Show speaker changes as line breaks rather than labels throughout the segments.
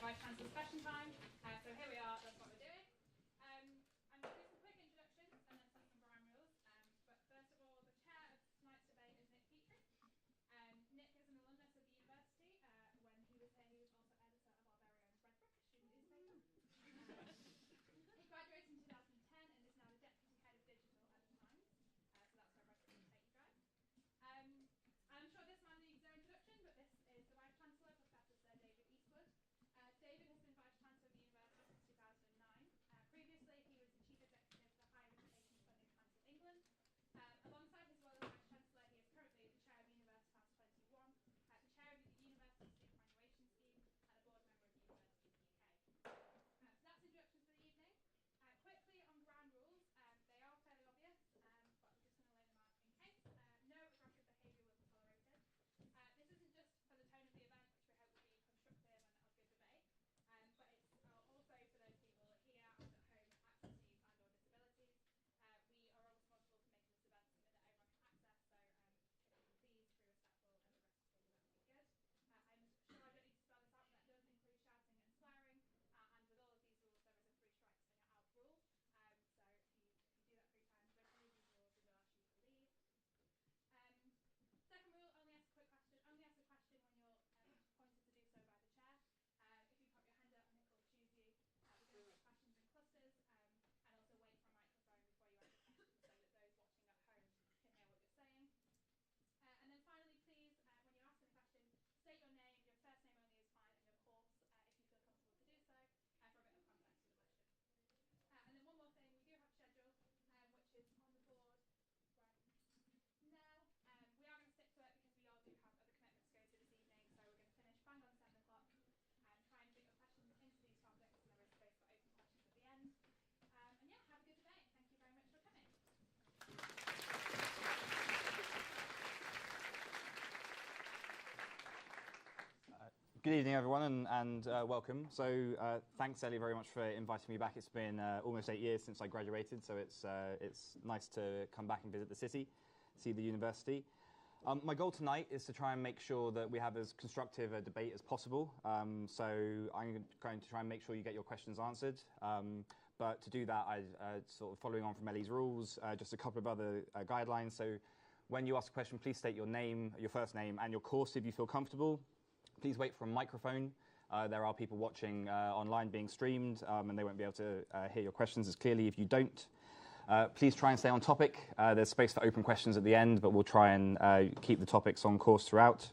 Vice-Chancellor's question time. So here we are, that's what we're doing. I'm going to do some quick introductions and then some ground rules. But first of all, the chair of tonight's debate is Nick Petrie. Nick is an alumnus of the university. When he was here, he was also editor of our very own Red British student newspaper. He graduated in 2010 and is now the deputy head of digital at the Times. So that's where Red British take you guys. I'm sure this man needs no introduction, but this is the Vice-Chancellor, Professor Sir David Eastwood. David has been Vice-Chancellor of the university since 2009. Previously, he was the Chief Executive of the Higher Education Funding Council England. Alongside his role as Vice-Chancellor, he is currently the Chair of Universitas 21, the Chair of the University Superannuation Scheme, and a board member of the University of the UK. So that's introductions for the evening. Quickly on ground rules, they are fairly obvious, but I'm just going to lay them out in case. No aggressive behaviour will be tolerated. This isn't just for the tone of the event, which we hope will be constructive and a good debate, but it's also for those people here and at home with access needs and or disabilities. We are all responsible for making this event something that everyone can access, so if you can please be respectful and aggressive, that would be good. I'm sure I don't need to spell this out, but that does include shouting and swearing, and with all of these rules there is a 3 strikes and you're out rule. So if you do that 3 times regularly, these rules will ask you to leave. Second rule, only ask a question when you're pointed to do so by the chair. If you pop your hand up, Nick will choose you. We're going to take questions in clusters, and also wait for a microphone before you ask a question so that those watching at home can hear what you're saying. And then finally, please, when you're asking a question, state your name, your first name only is fine, and your course, if you feel comfortable to do so, for a bit of context to the question. And then one more thing, we do have a schedule, which is on the board right now. We are going to stick to it because we all do have other commitments to go to this evening, so we're going to finish bang on 7 o'clock and try and fit your questions into these topics, and there is space for open questions at the end. And yeah, have a good debate. Thank you very much for coming.
Good evening, everyone, and welcome. So thanks, Ellie, very much for inviting me back. It's been almost 8 years since I graduated, so it's nice to come back and visit the city. see the university. My goal tonight is to try and make sure that we have as constructive a debate as possible. So I'm going to try and make sure you get your questions answered. But to do that, sort of following on from Ellie's rules, just a couple of other guidelines. So when you ask a question, please state your name, your first name, and your course if you feel comfortable. Please wait for a microphone. There are people watching online being streamed, and they won't be able to hear your questions as clearly if you don't. Please try and stay on topic. There's space for open questions at the end, but we'll try and keep the topics on course throughout.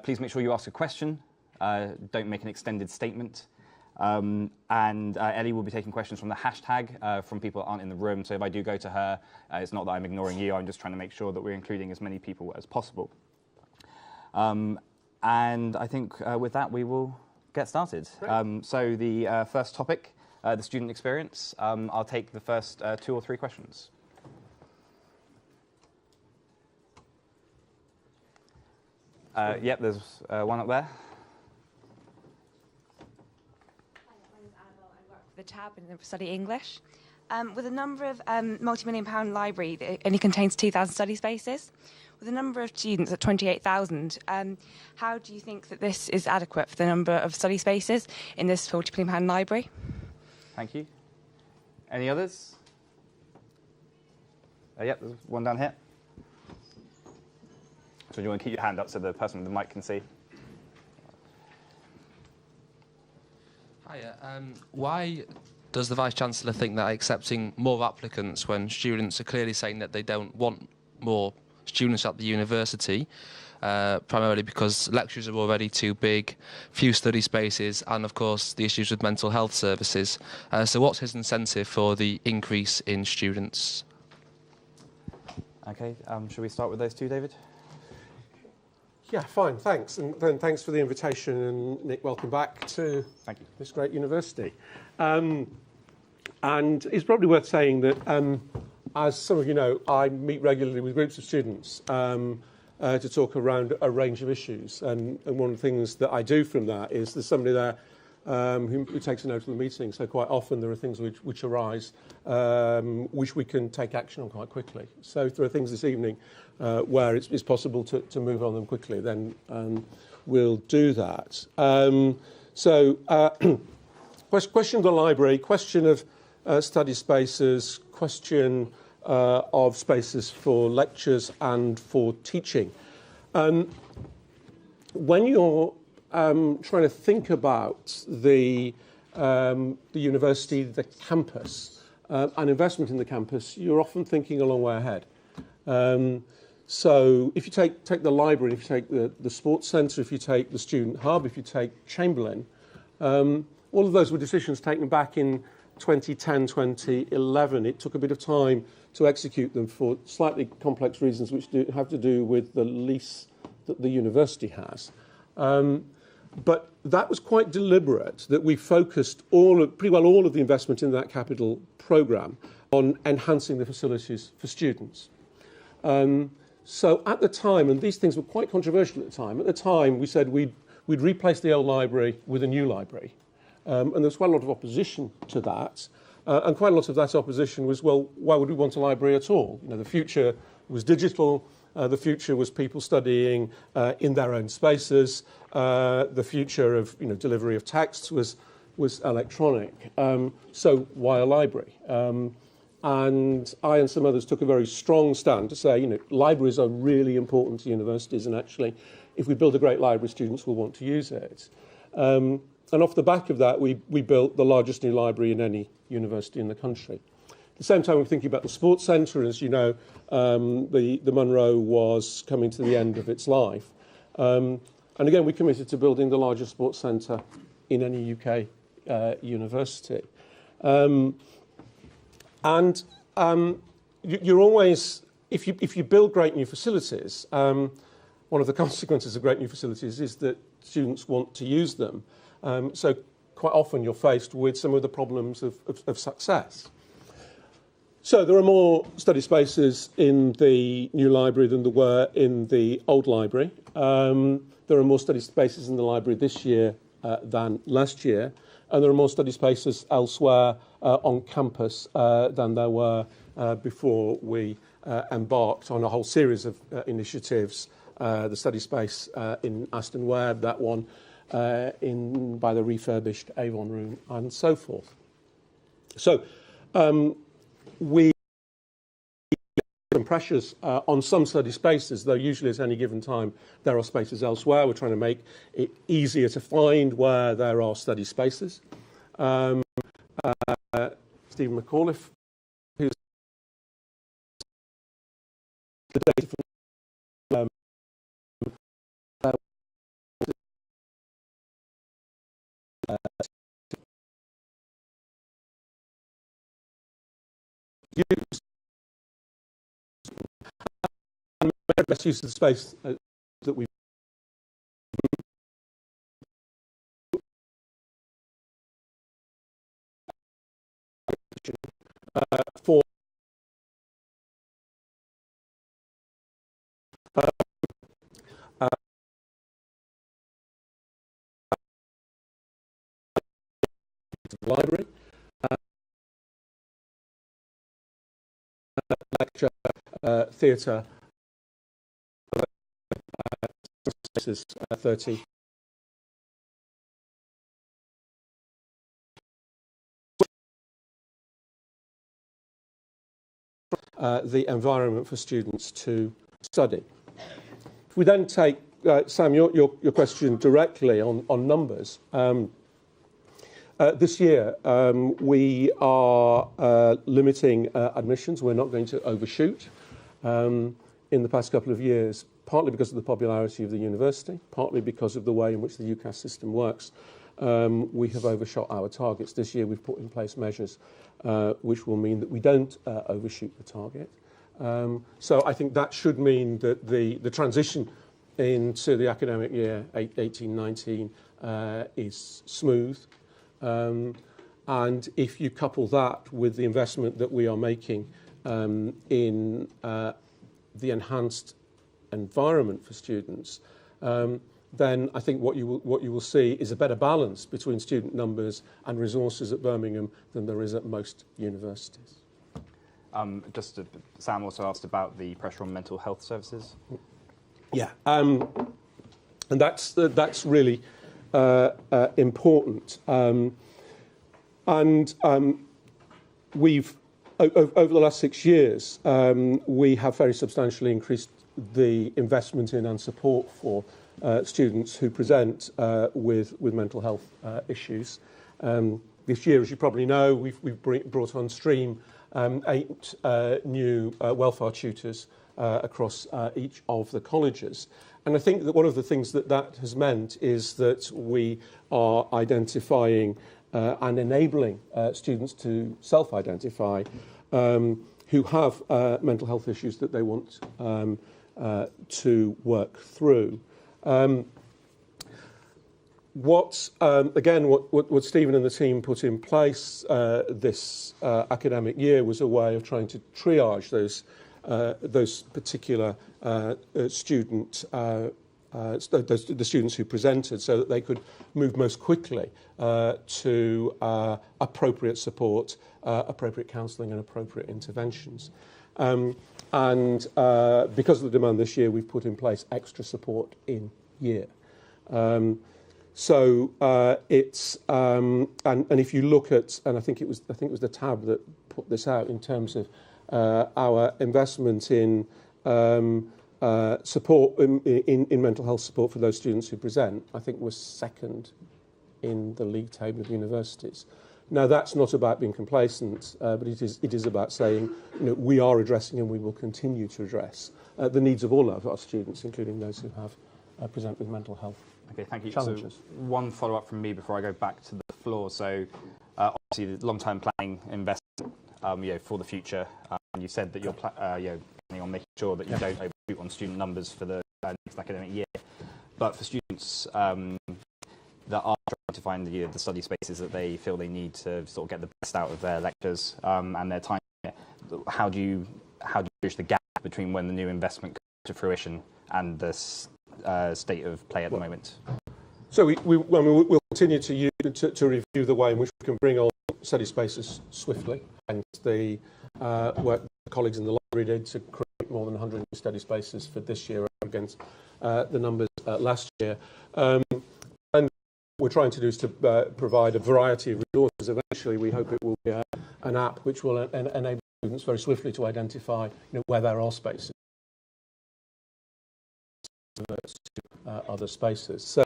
Please make sure you ask a question. Don't make an extended statement. And Ellie will be taking questions from the hashtag from people that aren't in the room. So if I do go to her, it's not that I'm ignoring you. I'm just trying to make sure that we're including as many people as possible. And I think with that, we will get started. So the first topic, the student experience. I'll take the first 2 or 3 questions. Yep, there's one up there.
The tab and study English. With a number of multi-million-pound library that only contains 2,000 study spaces, with a number of students at 28,000, how do you think that this is adequate for the number of study spaces in this multi-million-pound library?
Thank you. Any others? Yep, there's one down here. So do you want to keep your hand up so the person with the mic can see?
Hiya. Why does the Vice-Chancellor think that accepting more applicants when students are clearly saying that they don't want more students at the university, primarily because lectures are already too big, few study spaces, and of course the issues with mental health services? So what's his incentive for the increase in students?
Okay, shall we start with those two, David?
Yeah, fine, thanks. And then thanks for the invitation, and Nick, welcome back to this great university. And it's probably worth saying that, as some of you know, I meet regularly with groups of students to talk around a range of issues. And one of the things that I do from that is there's somebody there who takes a note of the meeting. So quite often there are things which arise which we can take action on quite quickly. So if there are things this evening where it's possible to move on them quickly, then we'll do that. Question of the library, question of study spaces, question of spaces for lectures and for teaching. When you're trying to think about the university, the campus, and investment in the campus, you're often thinking a long way ahead. So if you take the library, if you take the sports centre, if you take the student hub, if you take Chamberlain, all of those were decisions taken back in 2010, 2011. It took a bit of time to execute them for slightly complex reasons which have to do with the lease that the university has. But that was quite deliberate, that we focused pretty well all of the investment in that capital programme on enhancing the facilities for students. So at the time, and these things were quite controversial at the time we said we'd replace the old library with a new library. And there was quite a lot of opposition to that. And quite a lot of that opposition was, well, why would we want a library at all? You know, the future was digital. The future was people studying in their own spaces. The future of delivery of texts was electronic. So why a library? And I and some others took a very strong stand to say, libraries are really important to universities, and actually, if we build a great library, students will want to use it. And off the back of that, we built the largest new library in any university in the country. At the same time, we're thinking about the sports centre. As you know, the Munro was coming to the end of its life. And again, we committed to building the largest sports centre in any UK university. You're always, if you build great new facilities, one of the consequences of great new facilities is that students want to use them. So quite often you're faced with some of the problems of success. So there are more study spaces in the new library than there were in the old library. There are more study spaces in the library this year than last year. And there are more study spaces elsewhere on campus than there were before we embarked on a whole series of initiatives, the study space in Aston Webb, that one by the refurbished Avon Room, and so forth. So we some pressures on some study spaces, though usually at any given time there are spaces elsewhere. We're trying to make it easier to find where there are study spaces. Stephen McAuliffe, who's the data from used and the best use of the space that we for the library, lecture, theatre, spaces 30. The environment for students to study. If we then take, Sam, your question directly on numbers, this year we are limiting admissions. We're not going to overshoot. In the past couple of years, partly because of the popularity of the university, partly because of the way in which the UCAS system works, we have overshot our targets. This year we've put in place measures which will mean that we don't overshoot the target. So I think that should mean that the transition into the academic year 18-19 is smooth. And if you couple that with the investment that we are making in the enhanced environment for students, then I think what you will see is a better balance between student numbers and resources at Birmingham than there is at most universities.
Sam also asked about the pressure on mental health services.
Yeah, and that's really important. We've over the last 6 years, we have very substantially increased the investment in and support for students who present with mental health issues. This year, as you probably know, we've brought on stream 8 new welfare tutors across each of the colleges. And I think that one of the things that has meant is that we are identifying and enabling students to self-identify who have mental health issues that they want to work through. What Stephen and the team put in place this academic year was a way of trying to triage those particular students, the students who presented, so that they could move most quickly to appropriate support, appropriate counselling and appropriate interventions. And because of the demand this year, we've put in place extra support in year. So it's and if you look at, and I think it was the tab that put this out in terms of our investment in support in mental health support for those students who present, I think was second in the league table of universities. Now that's not about being complacent, but it is about saying, we are addressing and we will continue to address the needs of all of our students, including those who have present with mental health.
Okay, thank you.
Challenges.
So one follow-up from me before I go back to the floor. So obviously the long-term planning investment, for the future. And you said that you're planning on making sure that you don't overshoot on student numbers for the next academic year. But for students that are trying to find the study spaces that they feel they need to sort of get the best out of their lectures and their time, how do you bridge the gap between when the new investment comes to fruition and the state of play at the moment?
So we'll continue to review the way in which we can bring on study spaces swiftly, and the work colleagues in the library did to create more than 100 new study spaces for this year against the numbers last year. And what we're trying to do is to provide a variety of resources. Eventually, we hope it will be an app which will enable students very swiftly to identify where there are spaces to other spaces. So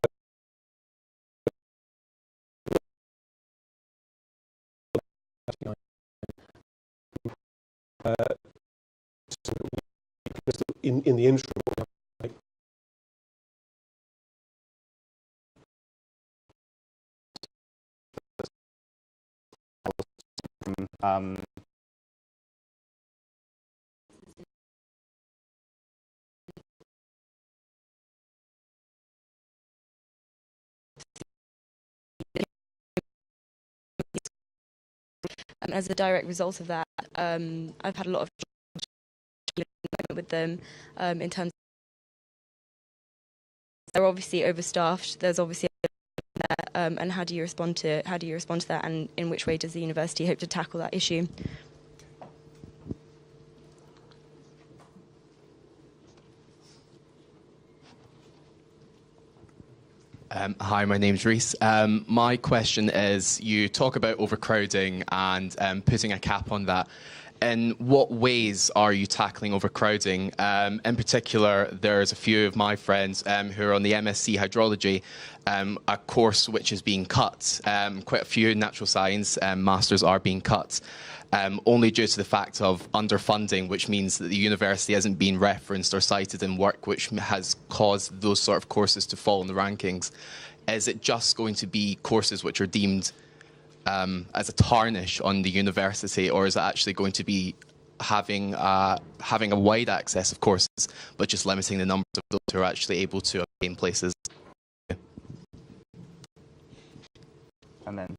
in the interim,
And as a direct result of that, I've had a lot of with them in terms of they're obviously overstaffed. There's obviously and how do you respond to that, and in which way does the university hope to tackle that issue?
Hi, my name's Reese. My question is, you talk about overcrowding and putting a cap on that. In what ways are you tackling overcrowding? In particular, there's a few of my friends who are on the MSc Hydrology, a course which is being cut. Quite a few natural science masters are being cut, only due to the fact of underfunding, which means that the university hasn't been referenced or cited in work which has caused those sort of courses to fall in the rankings. Is it just going to be courses which are deemed as a tarnish on the university, or is it actually going to be having a wide access of courses, but just limiting the numbers of those who are actually able to obtain places?
And then.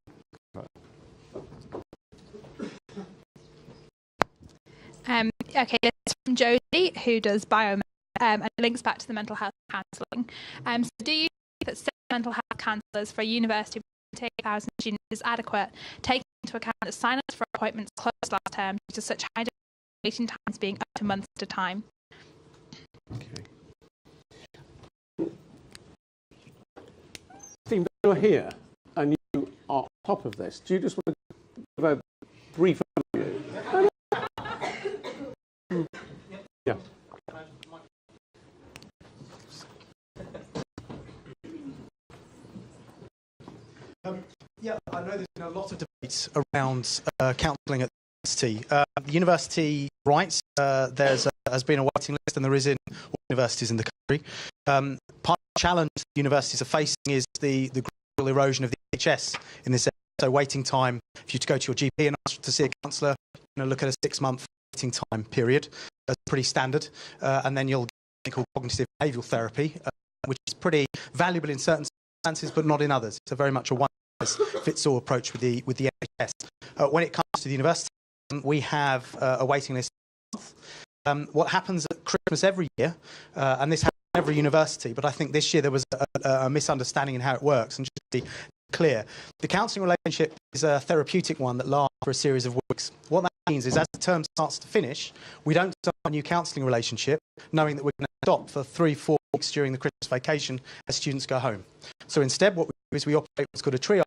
Okay, this is from Josie, who does biomed, and links back to the mental health counselling. So do you think that mental health counsellors for a university with 8,000 students is adequate, taking into account that sign-ups for appointments closed last term due to such high waiting times being up to months at a time?
Okay. Steve, you're here and you are on top of this. Do you just want to give a brief overview? Yeah.
Yeah, I know there's been a lot of debates around counselling at the university. The university writes there's has been a waiting list, and there is in all universities in the country. Part of the challenge the universities are facing is the gradual erosion of the NHS in this area. So waiting time, if you go to your GP and ask to see a counsellor, look at a 6-month waiting time period. That's pretty standard. And then you'll get something called cognitive behavioural therapy, which is pretty valuable in certain circumstances, but not in others. It's very much a one-size-fits-all approach with the NHS. When it comes to the university, we have a waiting list. What happens at Christmas every year, and this happens at every university, but I think this year there was a misunderstanding in how it works. And just to be clear, the counselling relationship is a therapeutic one that lasts for a series of weeks. What that means is, as the term starts to finish, we don't start a new counselling relationship knowing that we're going to stop for 3-4 weeks during the Christmas vacation as students go home. So instead, what we do is we operate what's called a triage.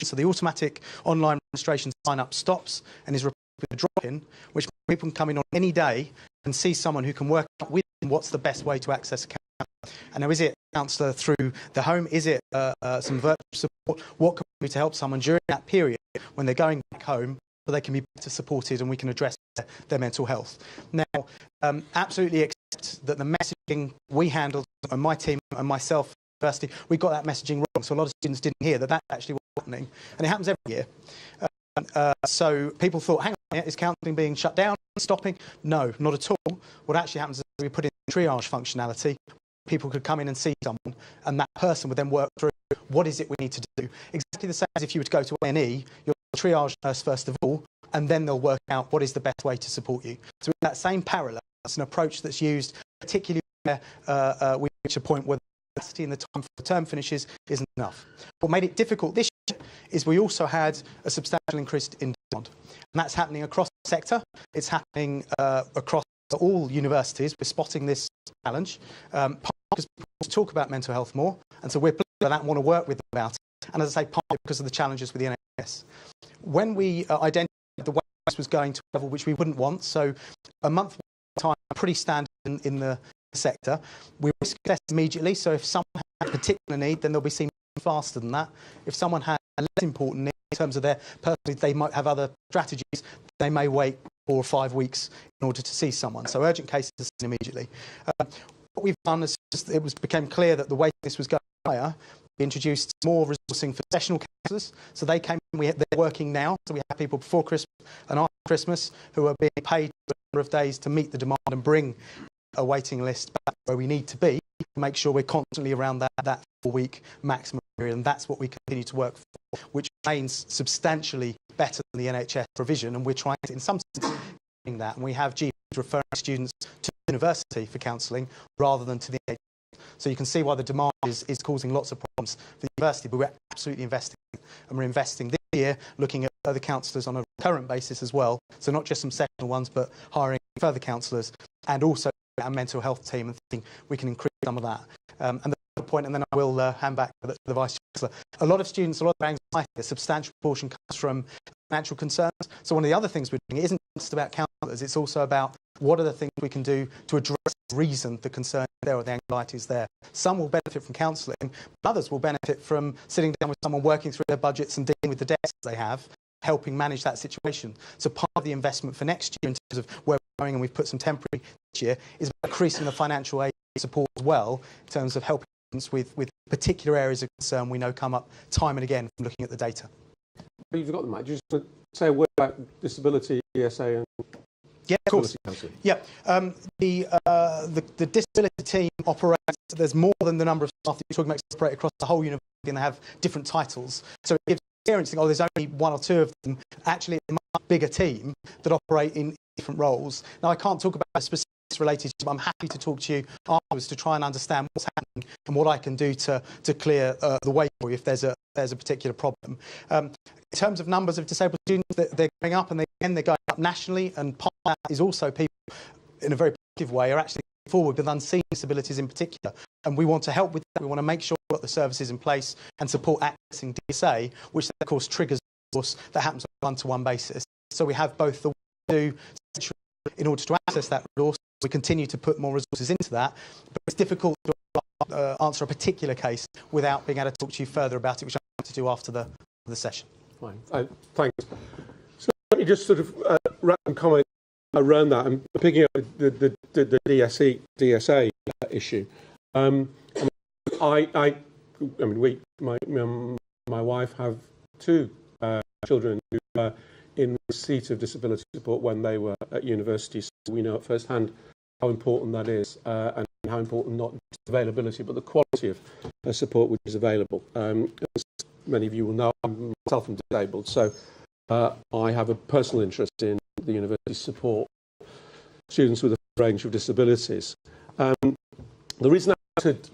So the automatic online registration sign-up stops and is replaced with a drop-in, which people can come in on any day and see someone who can work out with them what's the best way to access a counsellor. And now, is it a counsellor through the home? Is it some virtual support? What can we do to help someone during that period when they're going back home so they can be better supported and we can address their mental health? Now, absolutely accept that the messaging we handled, and my team and myself, university, we got that messaging wrong. So a lot of students didn't hear that actually was happening. And it happens every year. So people thought, hang on, is counselling being shut down, stopping? No, not at all. What actually happens is we put in triage functionality. People could come in and see someone, and that person would then work through what is it we need to do. Exactly the same as if you were to go to A&E, you'll triage nurse first of all, and then they'll work out what is the best way to support you. So in that same parallel, that's an approach that's used, particularly where we reach a point where the capacity and the time for the term finishes isn't enough. What made it difficult this year is we also had a substantial increase in demand. And that's happening across the sector. It's happening across all universities. We're spotting this challenge. Because people want to talk about mental health more, and so we're pleased with that and want to work with them about it. And as I say, partly because of the challenges with the NHS. When we identified the way this was going to a level which we wouldn't want, so a month time, pretty standard in the sector, we risk assess immediately. So if someone has a particular need, then they'll be seen faster than that. If someone has a less important need in terms of their personally, they might have other strategies, they may wait 4 or 5 weeks in order to see someone. So urgent cases are seen immediately. What we've done is became clear that the way this was going higher, we introduced more resourcing for sessional counsellors. So they came in, they're working now. So we have people before Christmas and after Christmas who are being paid for a number of days to meet the demand and bring a waiting list back where we need to be, to make sure we're constantly around that 4-week maximum period. And that's what we continue to work for, which remains substantially better than the NHS provision. And we're trying to, in some sense, doing that. And we have GPs referring students to university for counselling rather than to the NHS. So you can see why the demand is causing lots of problems for the university, but we're absolutely investing. And we're investing this year looking at further counsellors on a recurrent basis as well. So not just some sessional ones, but hiring further counsellors, and also our mental health team, and thinking we can increase some of that. And the point, and then I will hand back to the Vice-Chancellor. A lot of students, a lot of anxiety, a substantial portion comes from financial concerns. So one of the other things we're doing isn't just about counsellors, it's also about what are the things we can do to address the reason the concern is there or the anxiety is there. Some will benefit from counselling, but others will benefit from sitting down with someone, working through their budgets and dealing with the debts they have, helping manage that situation. So part of the investment for next year in terms of where we're going, and we've put some temporary this year, is increasing the financial aid support as well in terms of helping students with particular areas of concern we know come up time and again from looking at the data.
You've got them, Mike. Just to say a word about disability, ESA and...
Yeah, of course. Yeah, the disability team operates. There's more than the number of staff that you're talking about operate across the whole university, and they have different titles. So it gives experiencing, there's only 1 or 2 of them. Actually, it's a much bigger team that operate in different roles. Now, I can't talk about specifics related to, but I'm happy to talk to you afterwards to try and understand what's happening and what I can do to clear the way for you if there's a particular problem. In terms of numbers of disabled students, they're going up, and they're going up nationally, and part of that is also people, in a very positive way, are actually going forward with unseen disabilities in particular. And we want to help with that. We want to make sure we've got the services in place and support accessing DSA, which of course triggers a resource that happens on a one-to-one basis. So we have both the work to do in order to access that resource. We continue to put more resources into that, but it's difficult to answer a particular case without being able to talk to you further about it, which I'm going to do after the session.
Fine. Thanks. So let me just sort of wrap some comments around that. I'm picking up the DSA issue. My wife have 2 children who were in receipt of disability support when they were at university. So we know at first hand how important that is, and how important not just availability, but the quality of support which is available. As many of you will know, I'm myself disabled, so I have a personal interest in the university support students with a range of disabilities. The reason I wanted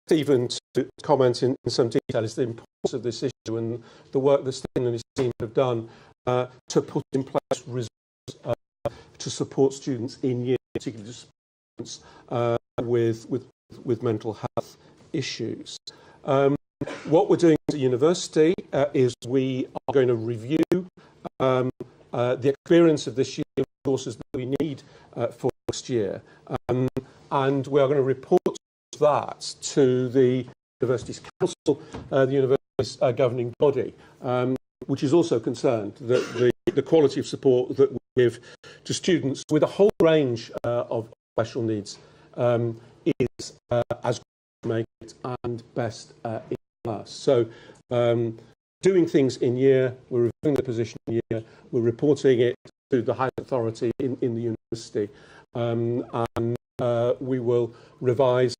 Stephen to comment in some detail is the importance of this issue and the work that Stephen and his team have done to put in place resources to support students in year, particularly students with mental health issues. What we're doing at the university is we are going to review the experience of this year, the resources that we need for next year, and we are going to report that to the university's council, the university's governing body, which is also concerned that the quality of support that we give to students with a whole range of special needs is as good as make it and best in class. So doing things in year, we're reviewing the position in year, we're reporting it to the high authority in the university, and we will revise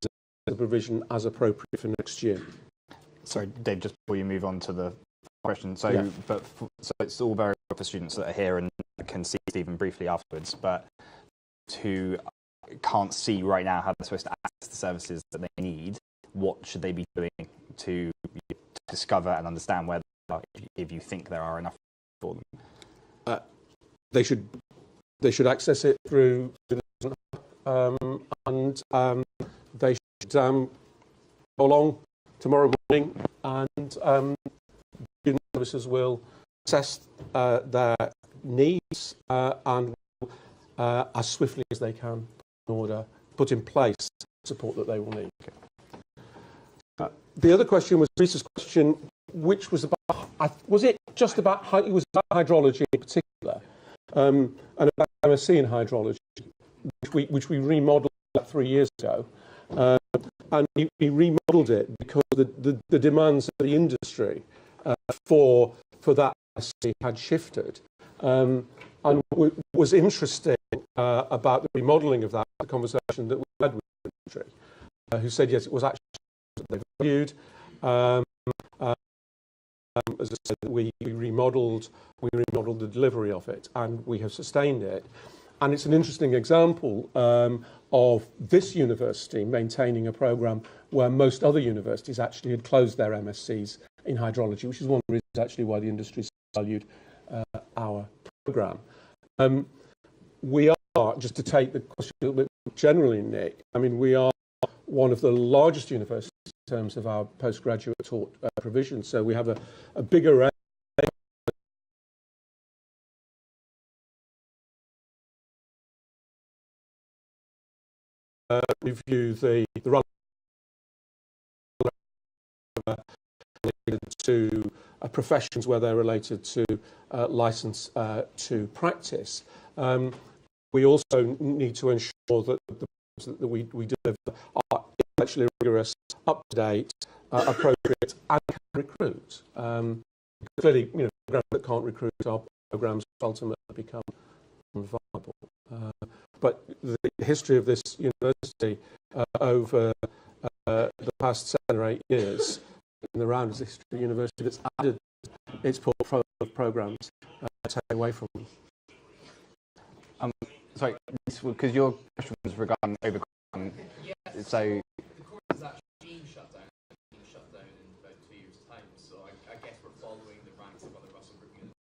the provision as appropriate for next year.
Sorry, Dave, just before you move on to the question, so it's all very well for students that are here and can see Stephen briefly afterwards, but who can't see right now how they're supposed to access the services that they need, what should they be doing to discover and understand where if you think there are enough for them?
They should access it through and they should go along tomorrow morning, and student services will assess their needs and as swiftly as they can in order put in place support that they will need. The other question was Lisa's question, which was about, was it just about, it was about hydrology in particular, and about MSc in hydrology, which we remodelled about 3 years ago. And we remodelled it because the demands of the industry for that MSc had shifted. And what was interesting about the remodelling of that, the conversation that we had with the industry, who said, yes, it was actually they valued. As I said, we remodelled the delivery of it, and we have sustained it. And it's an interesting example of this university maintaining a programme where most other universities actually had closed their MScs in hydrology, which is one of the reasons actually why the industry valued our programme. We are, just to take the question a little bit generally, Nick, I mean, we are one of the largest universities in terms of our postgraduate taught provision. So we have a big array. Review the related to professions where they're related to license to practice. We also need to ensure that the programs that we deliver are intellectually rigorous, up to date, appropriate, and can recruit. Clearly, programs that can't recruit are programs that ultimately become unviable. But the history of this university over the past 7 or 8 years, in the round is the history of the university that's added its portfolio of programs take away from them.
Sorry, because your question was regarding overcrowding.
Yes.
So
the course is actually being shut down in about 2 years' time. So I guess we're following the ranks of other Russell Group units.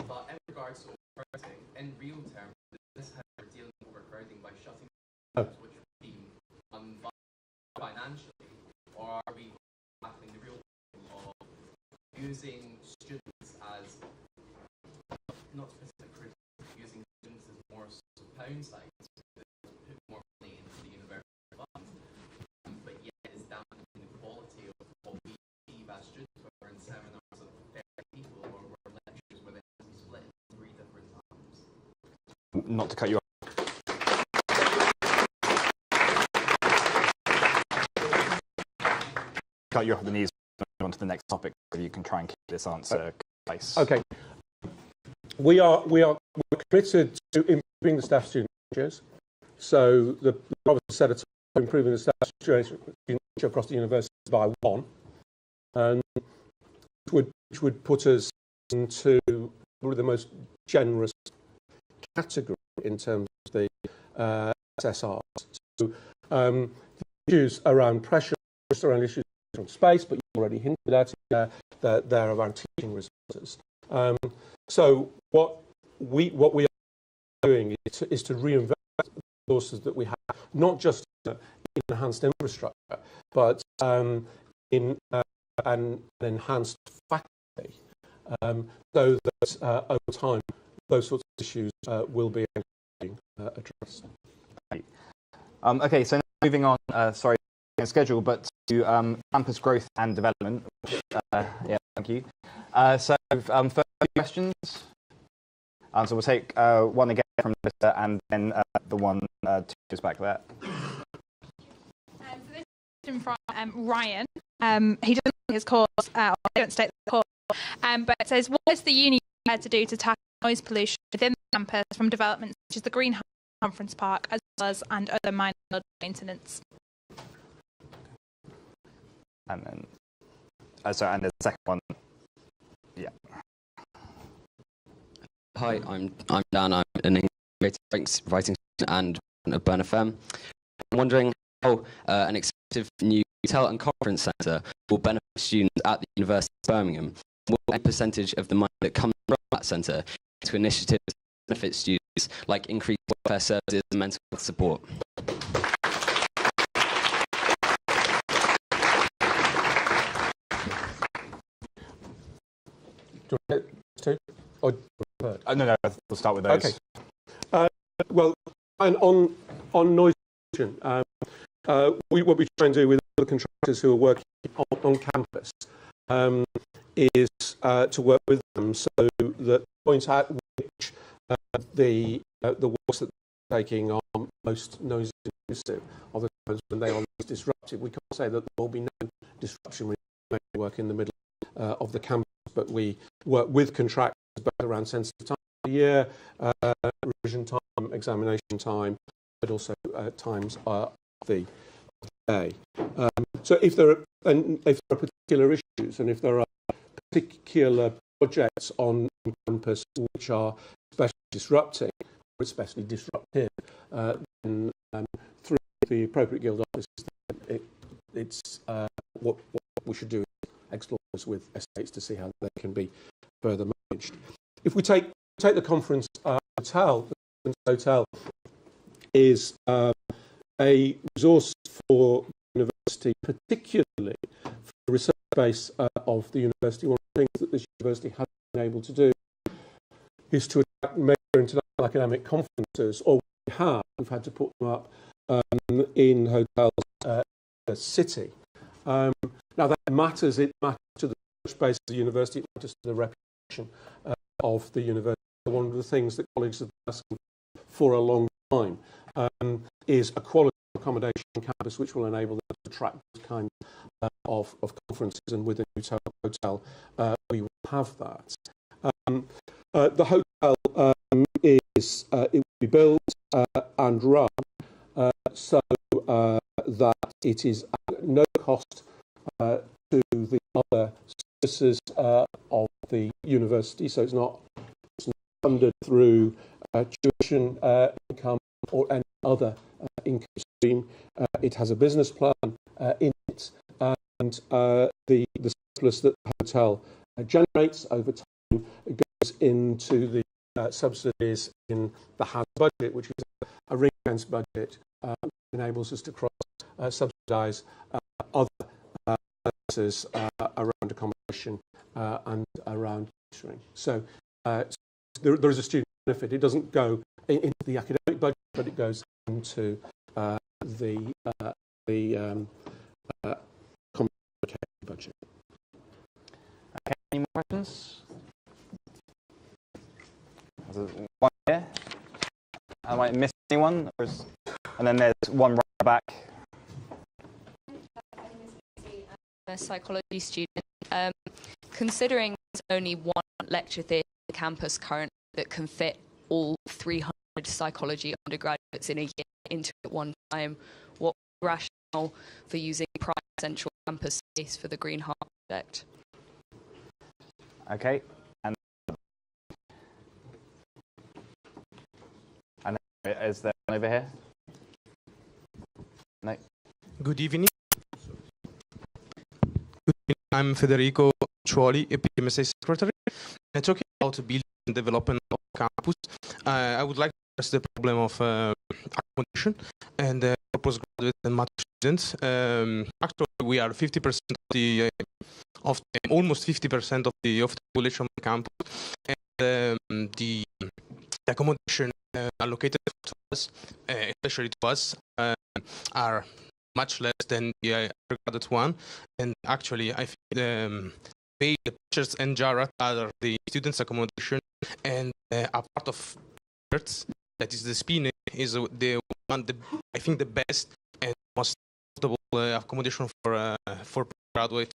But in regards to overcrowding, in real terms, is this how we're dealing with overcrowding by shutting down, which would be financially, or are we tackling the real problem of using students as not specific criticism, using students as more pound sites to put more money into the university fund, but yet it's damaging the quality of what we see as students, whether we're in seminars of 30 people or we're lectures where they have to be split into 3 different times.
Not to cut you off. Cut you off at the knees, on to the next topic, so you can try and keep this answer concise.
Okay. We're committed to improving the staff-student ratios. So the province set a target of improving the staff-student ratio across the university by 1, and which would put us into the most generous category in terms of the SSRs. So the issues around pressure, around issues around space, but you've already hinted at it, they're around teaching resources. So what we are doing is to reinvest the resources that we have, not just in enhanced infrastructure, but in an enhanced faculty, so that over time those sorts of issues will be addressed.
Okay, so now moving on, sorry, schedule, but to campus growth and development. Yeah, thank you. So first questions. So we'll take one again from Lisa and then the one just back there.
So this question from Ryan. He doesn't know his course, I don't state the course, but it says, what is the uni prepared to do to tackle noise pollution within the campus from developments such as the Green Conference Park, as well as and other minor maintenance?
And then, sorry, and the second one, yeah.
Hi, I'm Dan. I'm an English writing student and of Burn FM. I'm wondering how an innovative new hotel and conference centre will benefit students at the University of Birmingham? Will a percentage of the money that comes from that centre to initiatives that benefit students, like increased welfare services and mental health support?
Do you want to get two? Or
No, we'll start with those.
Okay. Well, and on noise pollution, what we try and do with the contractors who are working on campus is to work with them so that point out which the works that they're taking are most noise intrusive, are the times when they are least disruptive. We can't say that there will be no disruption when you work in the middle of the campus, but we work with contractors both around sensitive time of the year, revision time, examination time, but also times of the day. So if there are particular issues and if there are particular projects on campus which are especially disrupting or especially disruptive, then through the appropriate guild offices, it's what we should do is explore this with estates to see how they can be further managed. If we take the conference hotel, the hotel is a resource for the university, particularly for the research base of the university. One of the things that this university has been able to do is to attract major international academic conferences, or we've had to put them up in hotels in the city. Now that matters, it matters to the research base of the university, it matters to the reputation of the university. One of the things that colleges have been asking for a long time is a quality accommodation on campus which will enable them to attract this kind of conferences, and with a new hotel we will have that. The hotel it will be built and run so that it is at no cost to the other services of the university, so it's not funded through tuition income or any other income stream. It has a business plan in it, and the surplus that the hotel generates over time goes into the subsidies in the HAS budget, which is a ring-fenced budget, which enables us to cross-subsidise other services around accommodation and around tutoring. So there is a student benefit. It doesn't go into the academic budget, but it goes into the communication budget.
Okay, any more questions? There's one here. I might miss anyone. And then there's one right back.
I'm a psychology student. Considering there's only one lecture theatre on campus currently that can fit all 300 psychology undergraduates in a year into at one time, what was the rationale for using prime central campus space for the Green Heart project?
Okay. And is there one over here? No.
Good evening. I'm Federico Ciuoli, a PMSA secretary. Talking about building and development of campus, I would like to address the problem of accommodation and for postgraduate and master students. Actually, we are 50% of the almost 50% of the population on campus, and the accommodation allocated to us, especially to us, are much less than the undergraduate one. And actually, I think the teachers and Jarrett are the students' accommodation, and a part of that is the SPINE is the one, I think the best and most comfortable accommodation for graduate,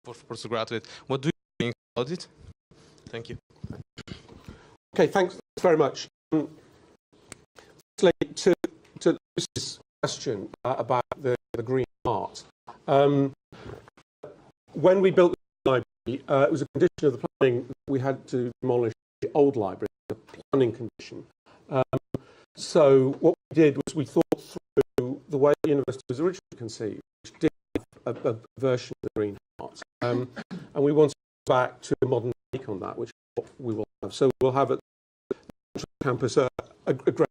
for postgraduate. What do you think about it? Thank you.
Okay, thanks very much. To Lucy's question about the Green Heart. When we built the library, it was a condition of the planning that we had to demolish the old library, the planning condition. So what we did was we thought through the way the university was originally conceived, which did have a version of the Green Heart. And we want to go back to a modern take on that, which is what we will have. So we'll have at the central campus a great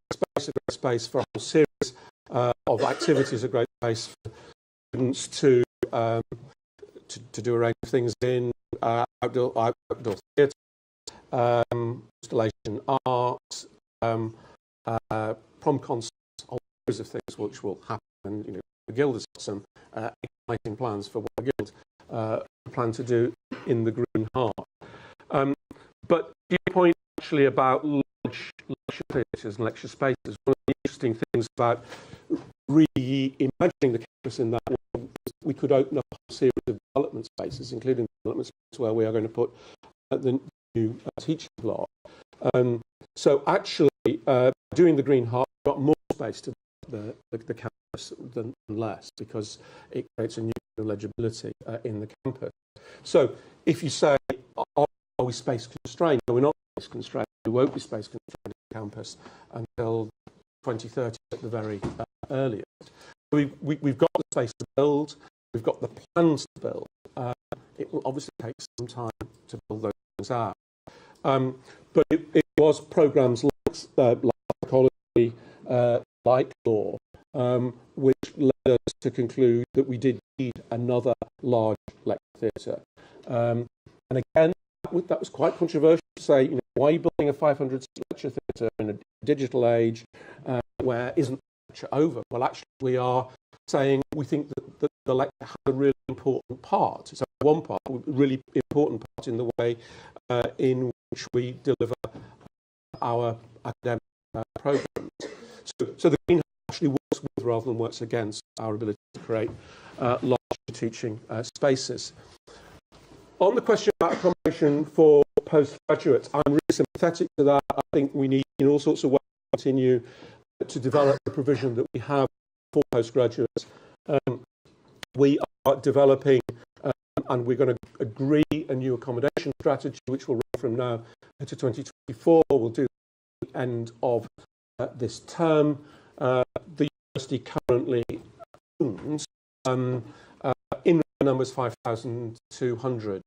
space for a whole series of activities, a great space for students to do a range of things in outdoor theatre, installation art, prom concerts, all series of things which will happen. And the Guild has got some exciting plans for what the Guild plan to do in the Green Heart. But your point actually about large lecture theatres and lecture spaces, one of the interesting things about reimagining the campus in that way is we could open up a series of development spaces, including development spaces where we are going to put the new teaching block. So actually, doing the Green Heart, we've got more space to the campus than less, because it creates a new legibility in the campus. So if you say, are we space constrained? No, we're not space constrained. We won't be space constrained on the campus until 2030 at the very earliest. We've got the space to build. We've got the plans to build. It will obviously take some time to build those things out. But it was programmes like psychology, like law, which led us to conclude that we did need another large lecture theatre. And again, that was quite controversial to say, why are you building a 500 lecture theatre in a digital age where isn't lecture over? Well, actually, we are saying we think that the lecture has a really important part. So one part, a really important part in the way in which we deliver our academic programmes. So the Green Heart actually works with rather than works against our ability to create large teaching spaces. On the question about accommodation for postgraduates, I'm really sympathetic to that. I think we need, in all sorts of ways, to continue to develop the provision that we have for postgraduates. We are developing and we're going to agree a new accommodation strategy, which will run from now to 2024. We'll do at the end of this term. The university currently owns, in numbers, 5,200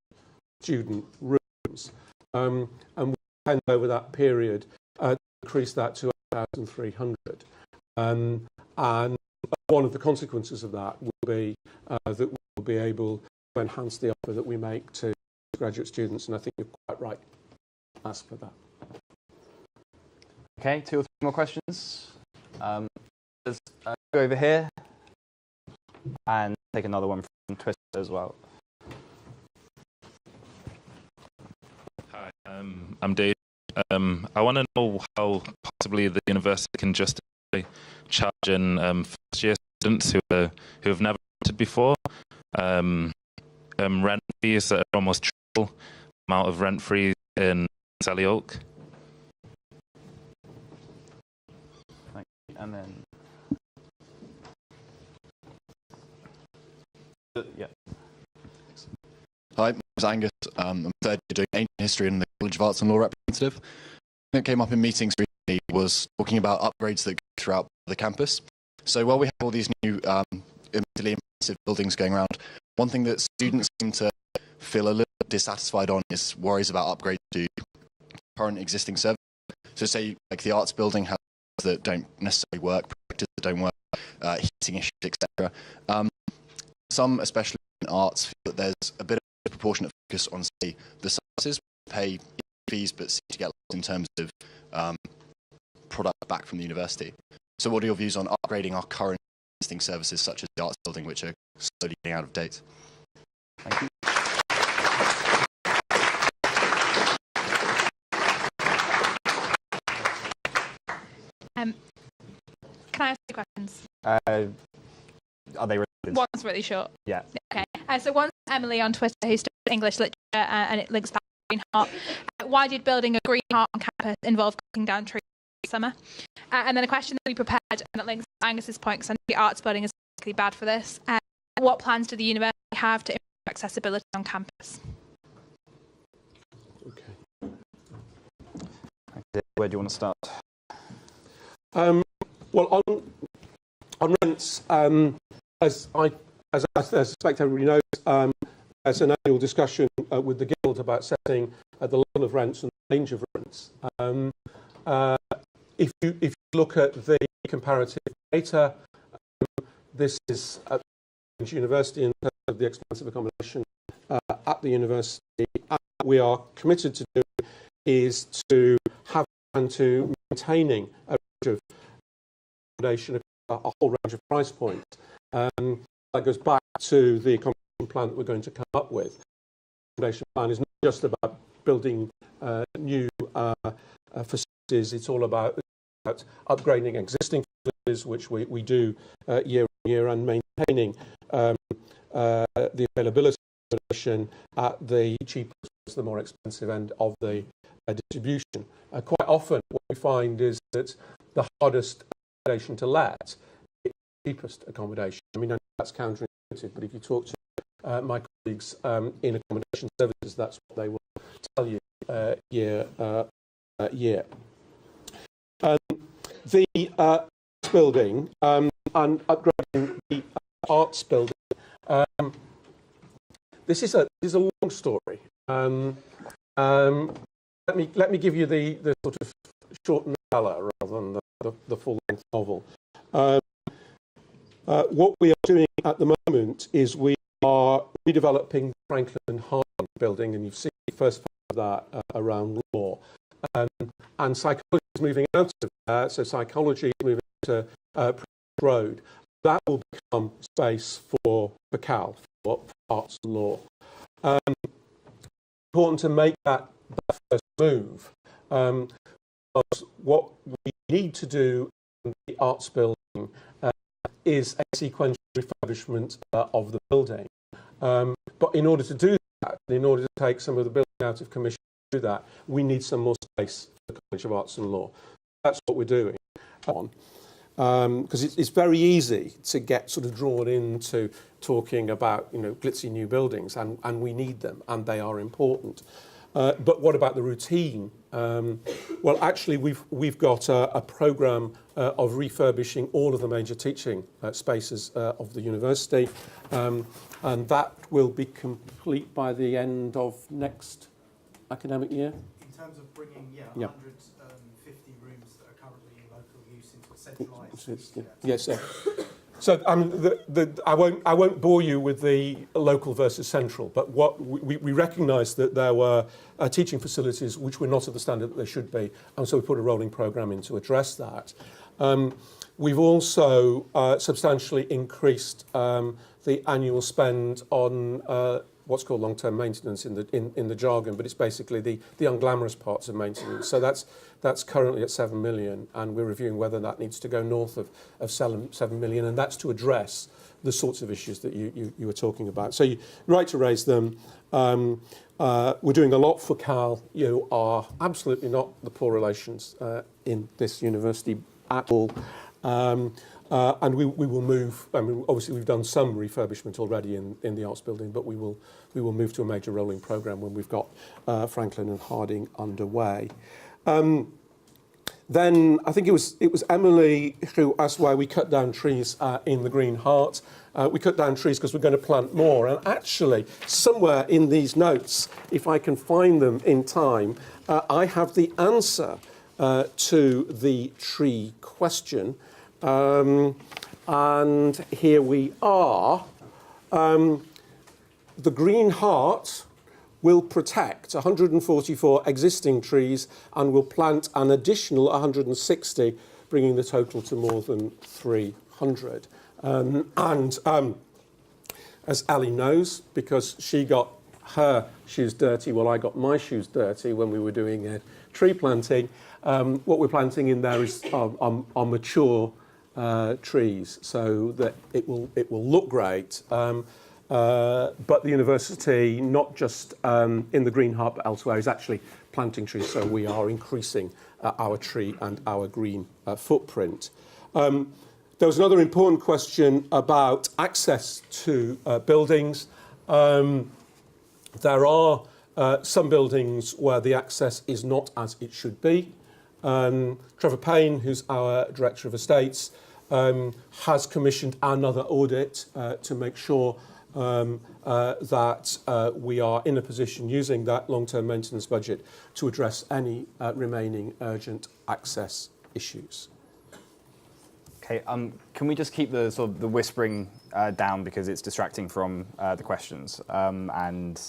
student rooms. And we intend over that period to increase that to 8,300. And one of the consequences of that will be that we will be able to enhance the offer that we make to graduate students, and I think you're quite right to ask for that.
Okay, 2 or 3 more questions. Let's go over here and take another one from Twitter as well.
Hi, I'm Dave. I want to know how possibly the university can justify charging first-year students who have never rented before rent fees that are almost triple the amount of rent free in Selly Oak.
Thank you. And then, yeah.
Hi, my name's Angus. I'm third year doing ancient history in the College of Arts and Law representative. What came up in meetings recently was talking about upgrades that go throughout the campus. So while we have all these new immensely impressive buildings going around, one thing that students seem to feel a little dissatisfied on is worries about upgrades to current existing services. So say like the arts building has that don't necessarily work, projectors that don't work, heating issues, etc. Some, especially in arts, feel that there's a bit of a disproportionate focus on, say, the services, pay fees, but seem to get lost in terms of product back from the university. So what are your views on upgrading our current existing services, such as the arts building, which are slowly getting out of date?
Thank you.
Can I ask you questions?
Are they related?
One's really short.
Yeah.
Okay. So one's Emily on Twitter who studies English literature and it links back to Green Heart. Why did building a Green Heart on campus involve cutting down trees in summer? And then a question that we prepared, and it links to Angus's point, because I know the arts building is particularly bad for this. What plans do the university have to improve accessibility on campus?
Okay.
Where do you want to start?
Well, On rents, as I suspect everybody knows, there's an annual discussion with the Guild about setting the level of rents and the range of rents. If you look at the comparative data, this is at the university in terms of the expensive accommodation at the university. What we are committed to doing is to have and to maintaining a range of accommodation, a whole range of price points. That goes back to the accommodation plan that we're going to come up with. The accommodation plan is not just about building new facilities, it's all about upgrading existing facilities, which we do year on year, and maintaining the availability of accommodation at the cheapest, the more expensive end of the distribution. Quite often what we find is that the hardest accommodation to let is the cheapest accommodation. I mean, I know that's counterintuitive, but if you talk to my colleagues in accommodation services, that's what they will tell you year. The arts building and upgrading the arts building. This is a long story. Let me give you the sort of short novella rather than the full-length novel. What we are doing at the moment is we are redeveloping the Franklin and Harding building, and you've seen the first part of that around law. And psychology is moving out of there, so psychology is moving to Road. That will become space for Cal, for arts and law. Important to make that first move. Because what we need to do in the arts building is a sequential refurbishment of the building. But in order to do that, in order to take some of the building out of commission to do that, we need some more space for the College of Arts and Law. That's what we're doing on. Because it's very easy to get sort of drawn into talking about glitzy new buildings, and we need them, and they are important. But what about the routine? Well, actually, we've got a programme of refurbishing all of the major teaching spaces of the university, and that will be complete by the end of next academic year.
In terms of bringing 150 rooms that are currently in local use into a centralised.
Yes, sir. So I won't bore you with the local versus central, but what we recognised that there were teaching facilities which were not at the standard that they should be, and so we put a rolling programme in to address that. We've also substantially increased the annual spend on what's called long-term maintenance in the jargon, but it's basically the unglamorous parts of maintenance. So that's currently at 7 million, and we're reviewing whether that needs to go north of 7 million, and that's to address the sorts of issues that you were talking about. So you're right to raise them. We're doing a lot for Cal. You are absolutely not the poor relations in this university at all. And we will move. I mean, obviously we've done some refurbishment already in the arts building, but we will move to a major rolling programme when we've got Franklin and Harding underway. Then I think it was Emily who asked why we cut down trees in the Green Heart. We cut down trees because we're going to plant more. And actually, somewhere in these notes, if I can find them in time, I have the answer to the tree question. And here we are. The Green Heart will protect 144 existing trees and will plant an additional 160, bringing the total to more than 300. As Ali knows, because she got her shoes dirty while I got my shoes dirty when we were doing tree planting, what we're planting in there is are mature trees, so that it will look great. But the university, not just in the Green Heart but elsewhere, is actually planting trees, so we are increasing our tree and our green footprint. There was another important question about access to buildings. There are some buildings where the access is not as it should be. Trevor Payne, who's our Director of Estates, has commissioned another audit to make sure that we are in a position using that long-term maintenance budget to address any remaining urgent access issues.
Okay, can we just keep the sort of the whispering down because it's distracting from the questions and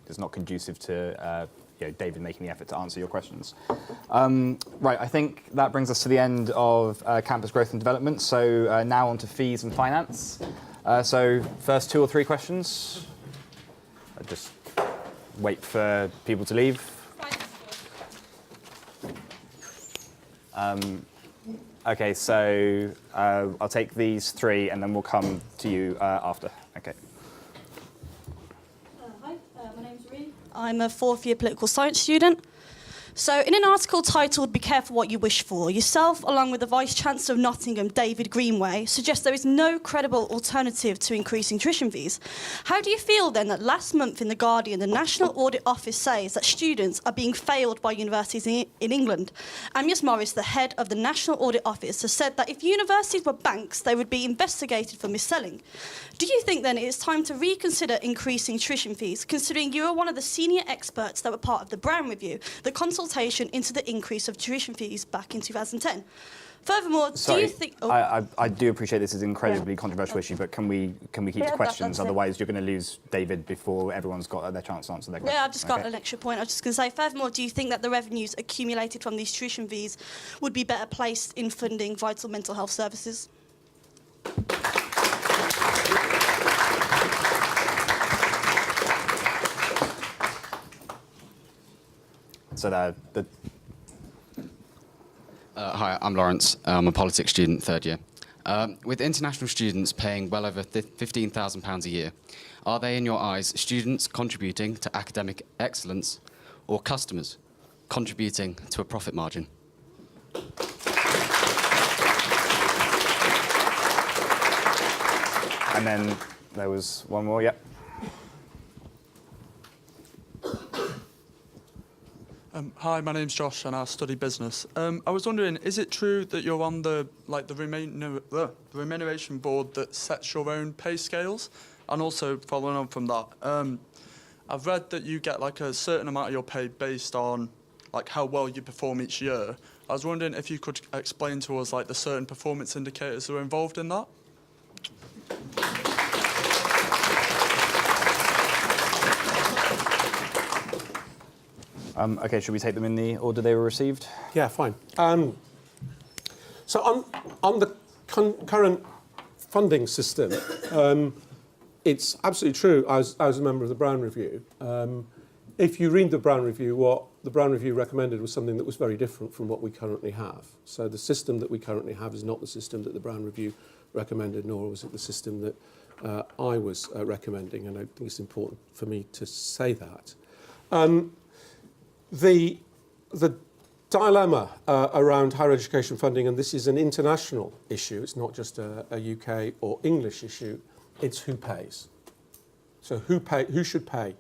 it's not conducive to David making the effort to answer your questions. Right, I think that brings us to the end of campus growth and development. So now on to fees and finance. So first 2 or 3 questions. I just wait for people to leave. Okay, so I'll take these 3 and then we'll come to you after. Okay.
Hi, my name's Ree. I'm a 4th year political science student. So in an article titled "Be Careful What You Wish For," yourself, along with the Vice-Chancellor of Nottingham, David Greenway, suggest there is no credible alternative to increasing tuition fees. How do you feel then that last month in The Guardian, the National Audit Office says that students are being failed by universities in England? Amyas Morris, the head of the National Audit Office, has said that if universities were banks, they would be investigated for mis-selling. Do you think then it is time to reconsider increasing tuition fees, considering you are one of the senior experts that were part of the Brown Review, the consultation into the increase of tuition fees back in 2010? Furthermore, do you think...
Oh. I do appreciate this is an incredibly controversial issue, but can we keep to questions? Otherwise, you're going to lose David before everyone's got their chance to answer their question.
Yeah, I've just got an extra point. I was just going to say, furthermore, do you think that the revenues accumulated from these tuition fees would be better placed in funding vital mental health services?
So
Hi, I'm Lawrence. I'm a politics student, 3rd year. With international students paying well over £15,000 a year, are they, in your eyes, students contributing to academic excellence or customers contributing to a profit margin?
And then there was one more, yep.
Hi, my name's Josh and I study business. I was wondering, is it true that you're on the remuneration board that sets your own pay scales? And also, following on from that, I've read that you get like a certain amount of your pay based on like how well you perform each year. I was wondering if you could explain to us like the certain performance indicators that are involved in that.
Okay, should we take them in the order they were received?
Yeah, fine. So on the current funding system, it's absolutely true, as a member of the Brown Review. If you read the Brown Review, what the Brown Review recommended was something that was very different from what we currently have. So the system that we currently have is not the system that the Brown Review recommended, nor was it the system that I was recommending, and I think it's important for me to say that. The dilemma around higher education funding, and this is an international issue, it's not just a UK or English issue, it's who pays. So who should pay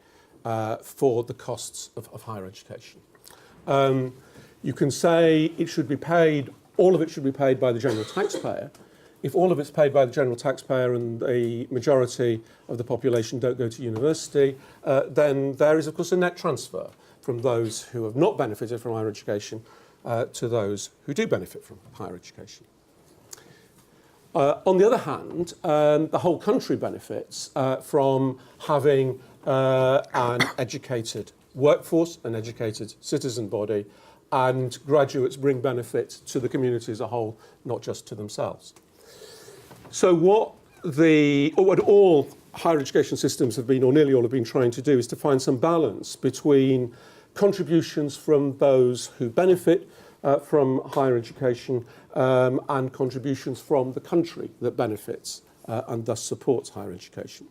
for the costs of higher education? You can say it should be paid, all of it should be paid by the general taxpayer. If all of it's paid by the general taxpayer and the majority of the population don't go to university, then there is, of course, a net transfer from those who have not benefited from higher education to those who do benefit from higher education. On the other hand, the whole country benefits from having an educated workforce, an educated citizen body, and graduates bring benefit to the community as a whole, not just to themselves. So what all higher education systems have been, or nearly all have been trying to do, is to find some balance between contributions from those who benefit from higher education and contributions from the country that benefits and thus supports higher education.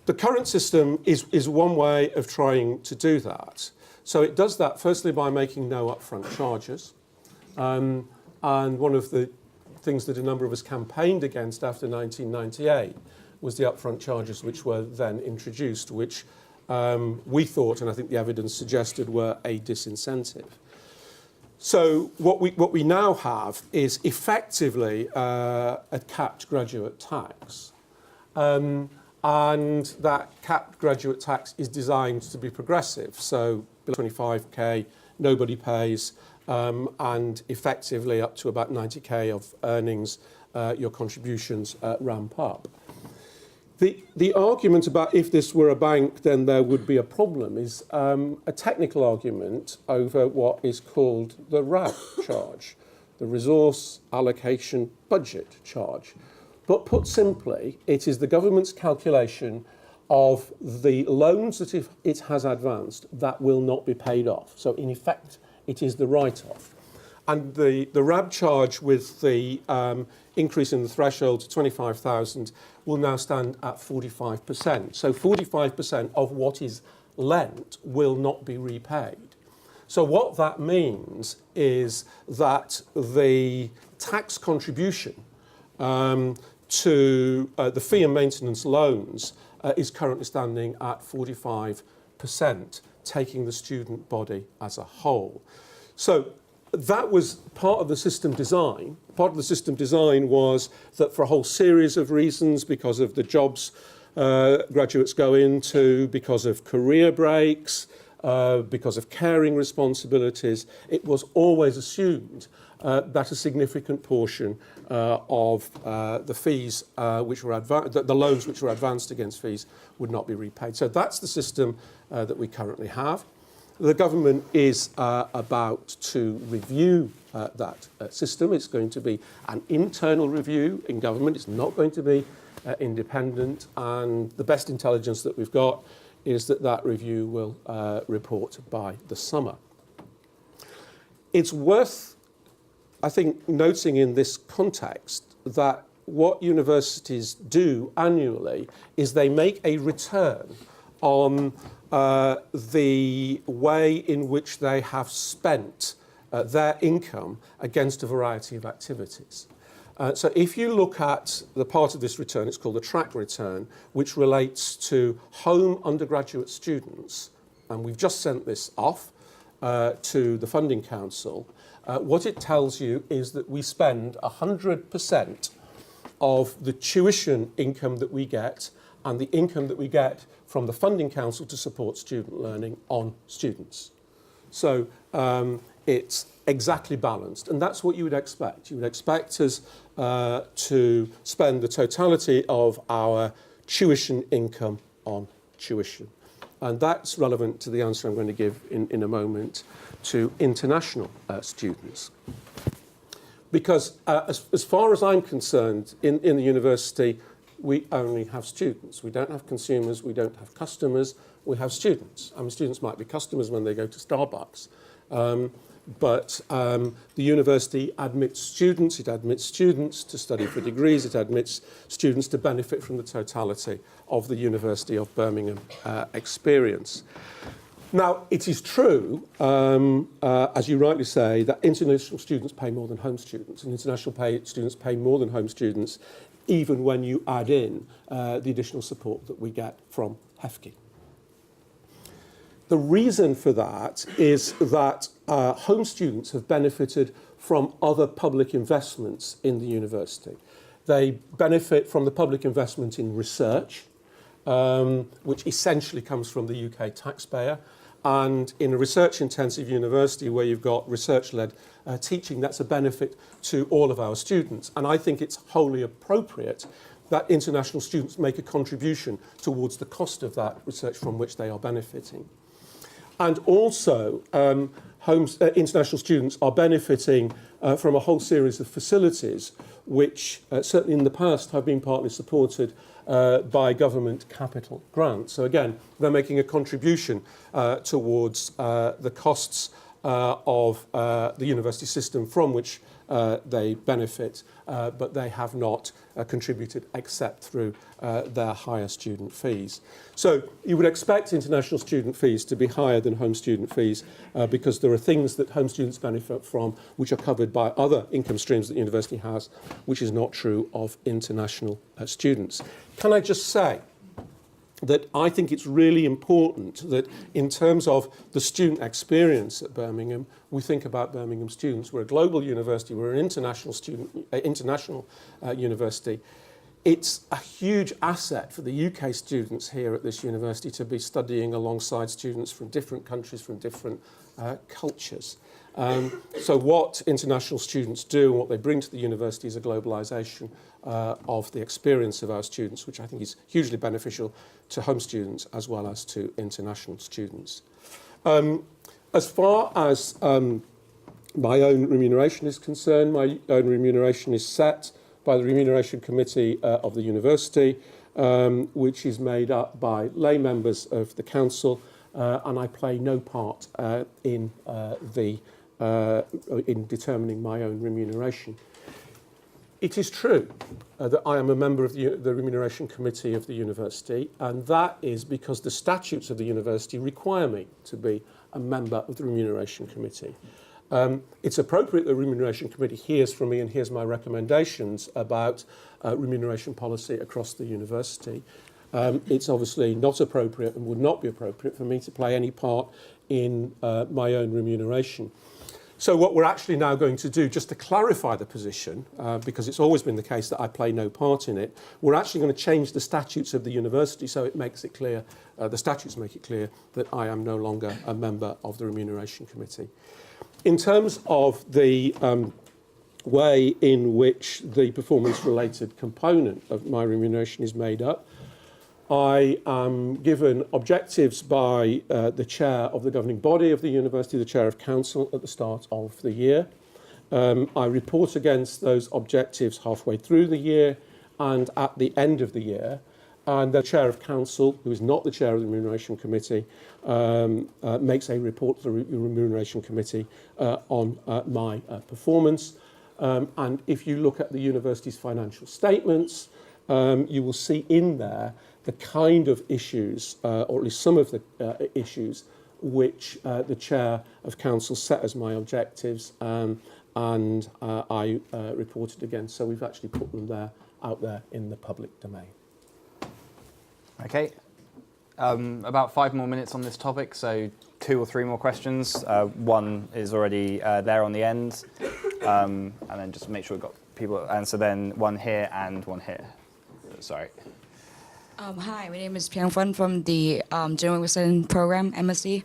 The current system is one way of trying to do that. So it does that firstly by making no upfront charges. And one of the things that a number of us campaigned against after 1998 was the upfront charges which were then introduced, which we thought, and I think the evidence suggested, were a disincentive. So what we now have is effectively a capped graduate tax. And that capped graduate tax is designed to be progressive. So below 25k, nobody pays, and effectively up to about 90k of earnings, your contributions ramp up. The argument about if this were a bank, then there would be a problem is a technical argument over what is called the RAB charge, the Resource Allocation Budget charge. But put simply, it is the government's calculation of the loans that if it has advanced that will not be paid off. So in effect, it is the write-off. And the RAB charge with the increase in the threshold to 25,000 will now stand at 45%. So 45% of what is lent will not be repaid. So what that means is that the tax contribution to the fee and maintenance loans is currently standing at 45%, taking the student body as a whole. So that was part of the system design. Part of the system design was that for a whole series of reasons, because of the jobs graduates go into, because of career breaks, because of caring responsibilities, it was always assumed that a significant portion of the fees which were the loans which were advanced against fees would not be repaid. So that's the system that we currently have. The government is about to review that system. It's going to be an internal review in government. It's not going to be independent. And the best intelligence that we've got is that that review will report by the summer. It's worth, I think, noting in this context that what universities do annually is they make a return on the way in which they have spent their income against a variety of activities. So if you look at the part of this return, it's called a track return, which relates to home undergraduate students, and we've just sent this off to the Funding Council. What it tells you is that we spend 100% of the tuition income that we get and the income that we get from the Funding Council to support student learning on students. So it's exactly balanced, and that's what you would expect. You would expect us to spend the totality of our tuition income on tuition. And that's relevant to the answer I'm going to give in a moment to international students. Because as far as I'm concerned, in the university, we only have students. We don't have consumers, we don't have customers, we have students. I mean, students might be customers when they go to Starbucks. But the university admits students, it admits students to study for degrees, it admits students to benefit from the totality of the University of Birmingham experience. Now, it is true, as you rightly say, that international students pay more than home students, and international students pay more than home students, even when you add in the additional support that we get from HEFCE. The reason for that is that home students have benefited from other public investments in the university. They benefit from the public investment in research, which essentially comes from the UK taxpayer. And in a research-intensive university where you've got research-led teaching, that's a benefit to all of our students. And I think it's wholly appropriate that international students make a contribution towards the cost of that research from which they are benefiting. And also, international students are benefiting from a whole series of facilities which certainly in the past have been partly supported by government capital grants. So again, they're making a contribution towards the costs of the university system from which they benefit, but they have not contributed except through their higher student fees. So you would expect international student fees to be higher than home student fees because there are things that home students benefit from which are covered by other income streams that the university has, which is not true of international students. Can I just say that I think it's really important that in terms of the student experience at Birmingham, we think about Birmingham students. We're a global university, we're an international university. It's a huge asset for the UK students here at this university to be studying alongside students from different countries, from different cultures. So what international students do and what they bring to the university is a globalisation of the experience of our students, which I think is hugely beneficial to home students as well as to international students. As far as my own remuneration is concerned, my own remuneration is set by the Remuneration Committee of the University, which is made up by lay members of the Council, and I play no part in determining my own remuneration. It is true that I am a member of the Remuneration Committee of the University, and that is because the statutes of the University require me to be a member of the Remuneration Committee. It's appropriate the Remuneration Committee hears from me and hears my recommendations about remuneration policy across the university. It's obviously not appropriate and would not be appropriate for me to play any part in my own remuneration. So what we're actually now going to do, just to clarify the position, because it's always been the case that I play no part in it, we're actually going to change the statutes of the university so it makes it clear, the statutes make it clear that I am no longer a member of the Remuneration Committee. In terms of the way in which the performance-related component of my remuneration is made up, I am given objectives by the chair of the governing body of the university, the chair of council, at the start of the year. I report against those objectives halfway through the year and at the end of the year. And the chair of council, who is not the chair of the remuneration committee, makes a report to the remuneration committee on my performance. And if you look at the university's financial statements, you will see in there the kind of issues, or at least some of the issues, which the chair of council set as my objectives, and I reported against. So we've actually put them there, out there in the public domain.
Okay. About 5 more minutes on this topic, so 2 or 3 more questions. One is already there on the end, and then just make sure we've got people to answer. Then one here and one here. Sorry.
Hi, my name is Piang Fun from the Journalism Program, MSc.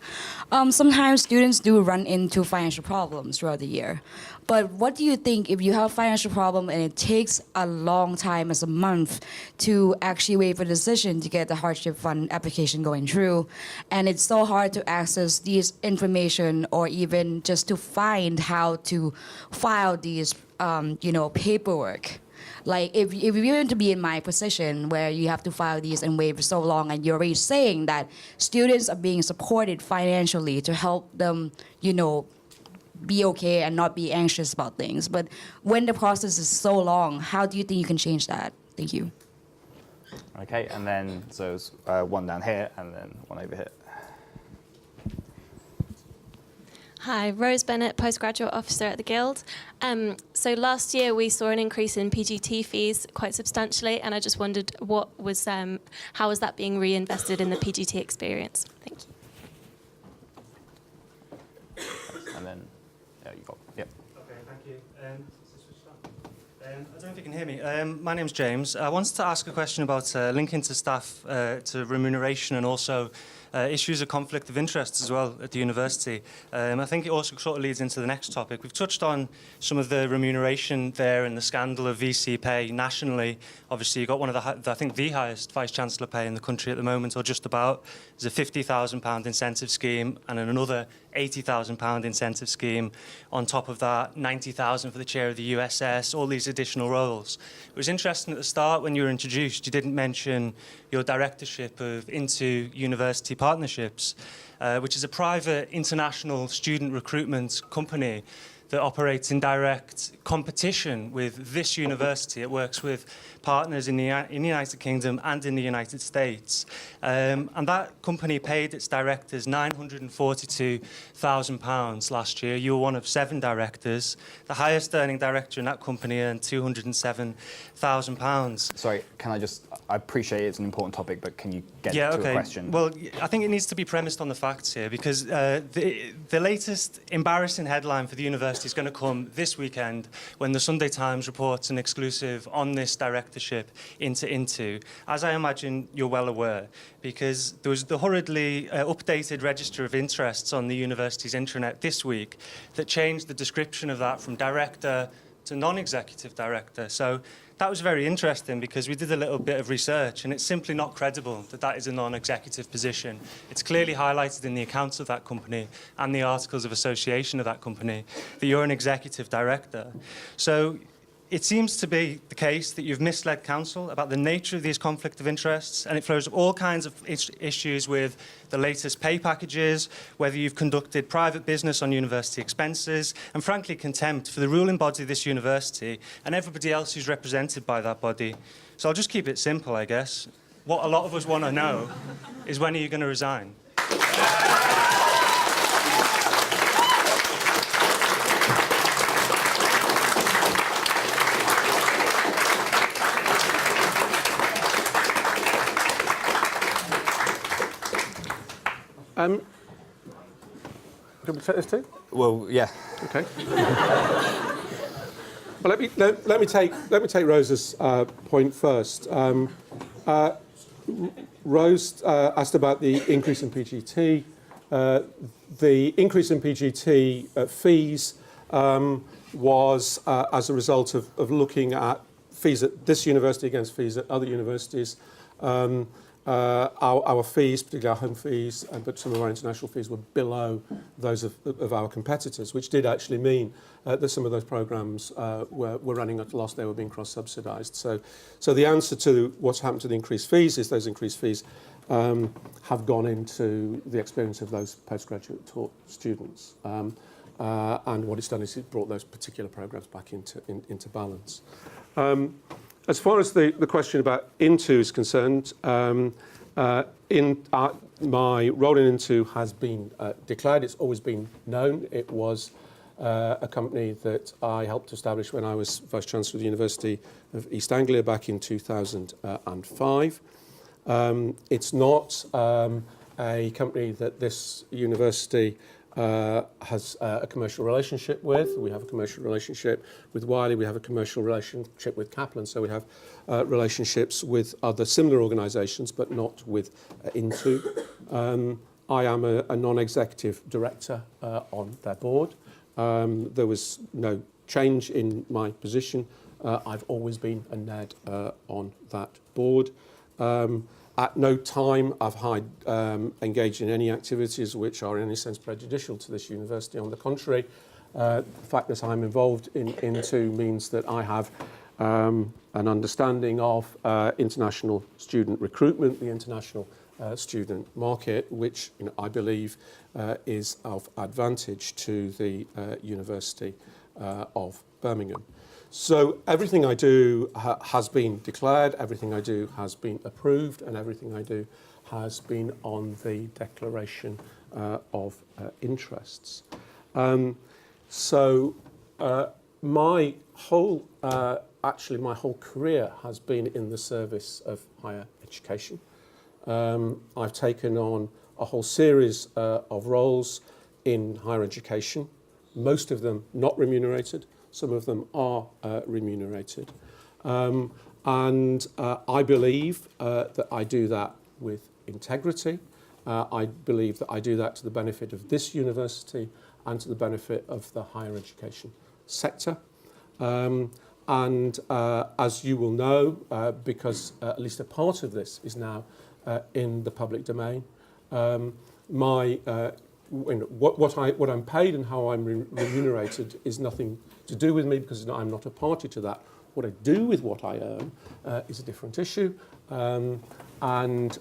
Sometimes students do run into financial problems throughout the year. But what do you think if you have a financial problem and it takes a long time, as a month, to actually wait for a decision to get the hardship fund application going through, and it's so hard to access these information or even just to find how to file these, paperwork? Like, if you were to be in my position where you have to file these and wait for so long, and you're already saying that students are being supported financially to help them, be okay and not be anxious about things. But when the process is so long, how do you think you can change that? Thank you.
Okay, and then, so it's one down here and then one over here.
Hi, Rose Bennett, Postgraduate Officer at the Guild. So last year we saw an increase in PGT fees quite substantially, and I just wondered how was that being reinvested in the PGT experience? Thank you.
And then, you got, yep.
Okay, thank you. I don't know if you can hear me. My name's James. I wanted to ask a question about linking to staff to remuneration and also issues of conflict of interest as well at the university. I think it also sort of leads into the next topic. We've touched on some of the remuneration there and the scandal of VC pay nationally. Obviously, you've got one of I think the highest Vice-Chancellor pay in the country at the moment, or just about. There's a £50,000 incentive scheme and then another £80,000 incentive scheme. On top of that, £90,000 for the chair of the USS, all these additional roles. It was interesting at the start when you were introduced, you didn't mention your directorship of Into University Partnerships, which is a private international student recruitment company that operates in direct competition with this university. It works with partners in the United Kingdom and in the United States. And that company paid its directors £942,000 last year. You were one of 7 directors. The highest earning director in that company earned £207,000.
Sorry, can I just... I appreciate it's an important topic, but can you get to a question?
Well, I think it needs to be premised on the facts here, because the latest embarrassing headline for the university is going to come this weekend when the Sunday Times reports an exclusive on this directorship into, as I imagine you're well aware, because there was the hurriedly updated register of interests on the university's intranet this week that changed the description of that from director to non-executive director. So that was very interesting, because we did a little bit of research, and it's simply not credible that that is a non-executive position. It's clearly highlighted in the accounts of that company and the articles of association of that company that you're an executive director. So it seems to be the case that you've misled council about the nature of these conflict of interests, and it flows up all kinds of issues with the latest pay packages, whether you've conducted private business on university expenses, and frankly contempt for the ruling body of this university and everybody else who's represented by that body. So I'll just keep it simple, I guess. What a lot of us want to know is, when are you going to resign?
Do we take this too?
Well, yeah.
Okay. Well, let me take Rose's point first. Rose asked about the increase in PGT. The increase in PGT fees was as a result of looking at fees at this university against fees at other universities. Our fees, particularly our home fees, but some of our international fees, were below those of our competitors, which did actually mean that some of those programmes were running at a loss. They were being cross-subsidised. So the answer to what's happened to the increased fees is those increased fees have gone into the experience of those postgraduate taught students. And what it's done is it brought those particular programmes back into balance. As far as the question about Into is concerned, my role in Into has been declared. It's always been known. It was a company that I helped establish when I was Vice-Chancellor of the University of East Anglia back in 2005. It's not a company that this university has a commercial relationship with. We have a commercial relationship with Wiley. We have a commercial relationship with Kaplan. So we have relationships with other similar organisations, but not with Into. I am a non-executive director on their board. There was no change in my position. I've always been a NED on that board. At no time have I engaged in any activities which are in any sense prejudicial to this university. On the contrary, the fact that I'm involved in Into means that I have an understanding of international student recruitment, the international student market, which I believe is of advantage to the University of Birmingham. So everything I do has been declared, everything I do has been approved, and everything I do has been on the declaration of interests. My whole career has been in the service of higher education. I've taken on a whole series of roles in higher education, most of them not remunerated. Some of them are remunerated. And I believe that I do that with integrity. I believe that I do that to the benefit of this university and to the benefit of the higher education sector. As you will know, because at least a part of this is now in the public domain, what I'm paid and how I'm remunerated is nothing to do with me, because I'm not a party to that. What I do with what I earn is a different issue, and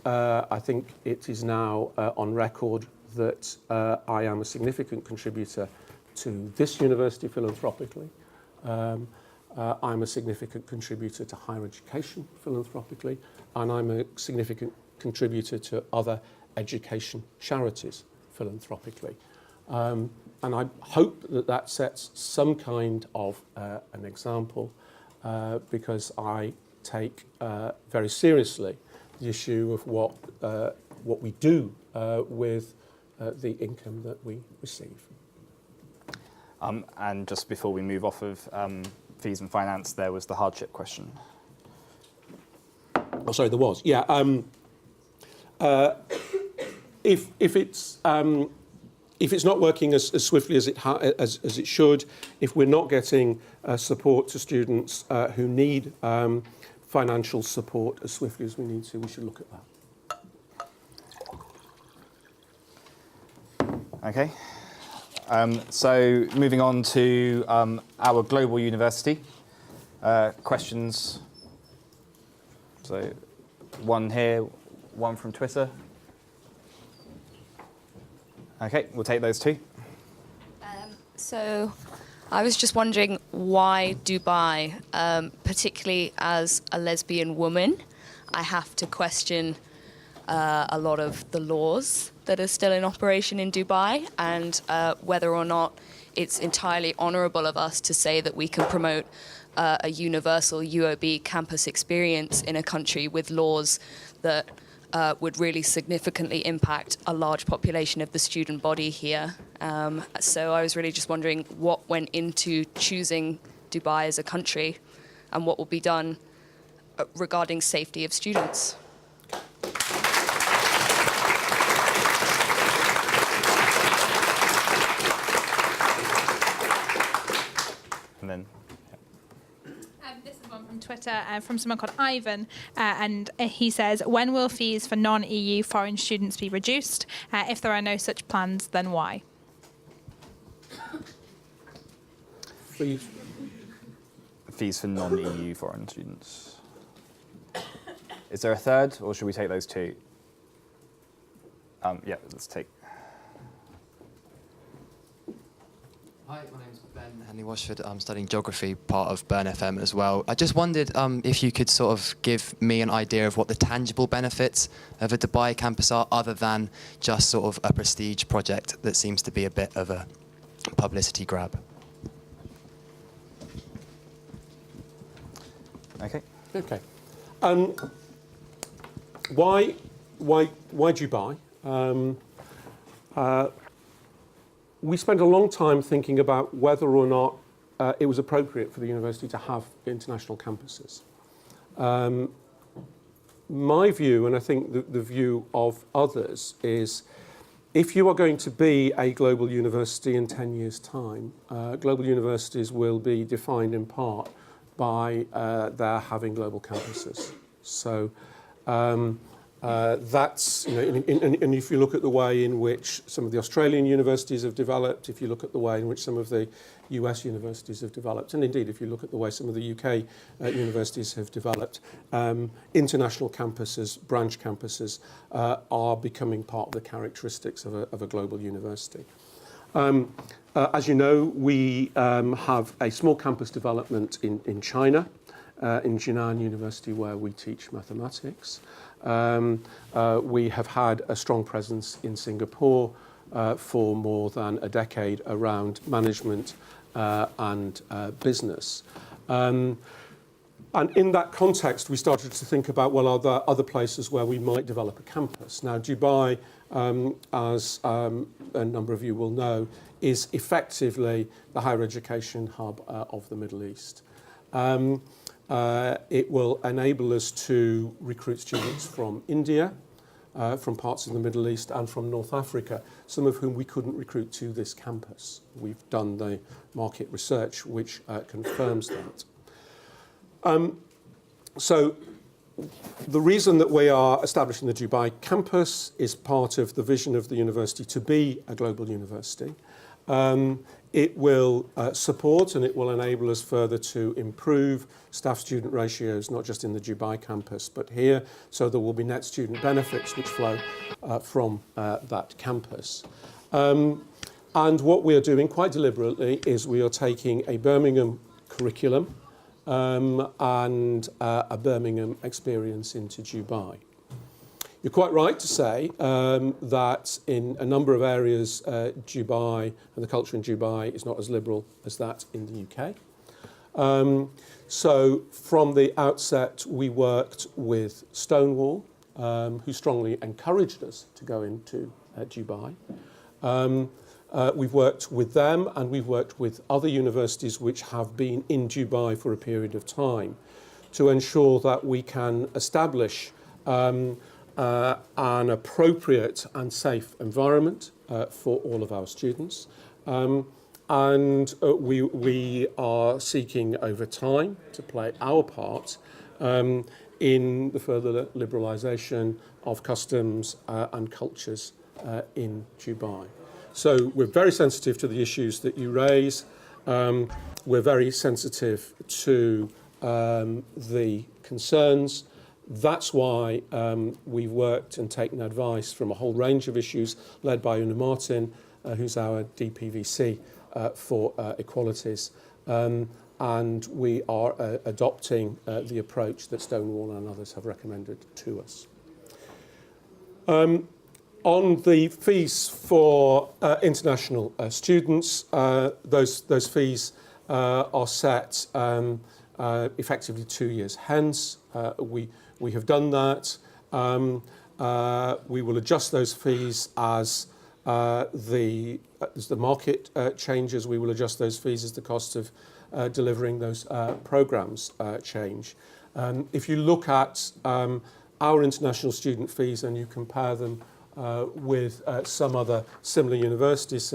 I think it is now on record that I am a significant contributor to this university philanthropically. I'm a significant contributor to higher education philanthropically, and I'm a significant contributor to other education charities philanthropically. And I hope that that sets some kind of an example, because I take very seriously the issue of what we do with the income that we receive.
And just before we move off of fees and finance, there was the hardship question.
Oh, sorry, there was. Yeah. If it's not working as swiftly as it should, if we're not getting support to students who need financial support as swiftly as we need to, we should look at that.
Okay. So moving on to our global university. Questions. So one here, one from Twitter. Okay, we'll take those two.
So I was just wondering why Dubai, particularly as a lesbian woman, I have to question a lot of the laws that are still in operation in Dubai, and whether or not it's entirely honourable of us to say that we can promote a universal UOB campus experience in a country with laws that would really significantly impact a large population of the student body here. So I was really just wondering what went into choosing Dubai as a country and what will be done regarding safety of students.
And then
This is one from Twitter from someone called Ivan, and he says, when will fees for non-EU foreign students be reduced? If there are no such plans, then why?
fees for non-EU foreign students. Is there a third, or should we take those two? Yeah, let's take.
Hi, my name's Ben Henley-Washford. I'm studying geography, part of Burn FM as well. I just wondered if you could sort of give me an idea of what the tangible benefits of a Dubai campus are, other than just sort of a prestige project that seems to be a bit of a publicity grab.
Okay.
Okay. Why Dubai? We spent a long time thinking about whether or not it was appropriate for the university to have international campuses. My view, and I think the view of others, is if you are going to be a global university in 10 years' time, global universities will be defined in part by their having global campuses. So that's, you know, and if you look at the way in which some of the Australian universities have developed, if you look at the way in which some of the US universities have developed, and indeed if you look at the way some of the UK universities have developed, international campuses, branch campuses, are becoming part of the characteristics of a global university. As you know, we have a small campus development in China, in Jinan University, where we teach mathematics. We have had a strong presence in Singapore for more than a decade around management and business. And in that context, we started to think about, well, are there other places where we might develop a campus? Now, Dubai, as a number of you will know, is effectively the higher education hub of the Middle East. It will enable us to recruit students from India, from parts of the Middle East, and from North Africa, some of whom we couldn't recruit to this campus. We've done the market research which confirms that. So the reason that we are establishing the Dubai campus is part of the vision of the university to be a global university. It will support and it will enable us further to improve staff-student ratios, not just in the Dubai campus, but here, so there will be net student benefits which flow from that campus. And what we are doing quite deliberately is we are taking a Birmingham curriculum and a Birmingham experience into Dubai. You're quite right to say that in a number of areas, Dubai and the culture in Dubai is not as liberal as that in the UK. So from the outset, we worked with Stonewall, who strongly encouraged us to go into Dubai. We've worked with them, and we've worked with other universities which have been in Dubai for a period of time to ensure that we can establish an appropriate and safe environment for all of our students. And we are seeking over time to play our part in the further liberalisation of customs and cultures in Dubai. So we're very sensitive to the issues that you raise. We're very sensitive to the concerns. That's why we've worked and taken advice from a whole range of issues led by Una Martin, who's our DPVC for equalities. And we are adopting the approach that Stonewall and others have recommended to us. On the fees for international students, those fees are set effectively 2 years hence. We have done that. We will adjust those fees as the market changes. We will adjust those fees as the cost of delivering those programs change. If you look at our international student fees and you compare them with some other similar universities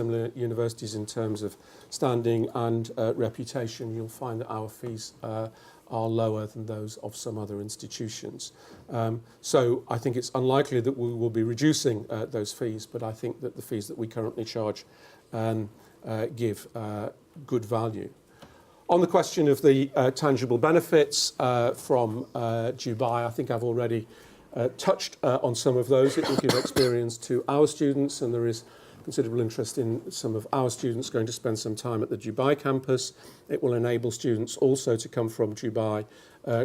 in terms of standing and reputation, you'll find that our fees are lower than those of some other institutions. So I think it's unlikely that we will be reducing those fees, but I think that the fees that we currently charge give good value. On the question of the tangible benefits from Dubai, I think I've already touched on some of those. It will give experience to our students, and there is considerable interest in some of our students going to spend some time at the Dubai campus. It will enable students also to come from Dubai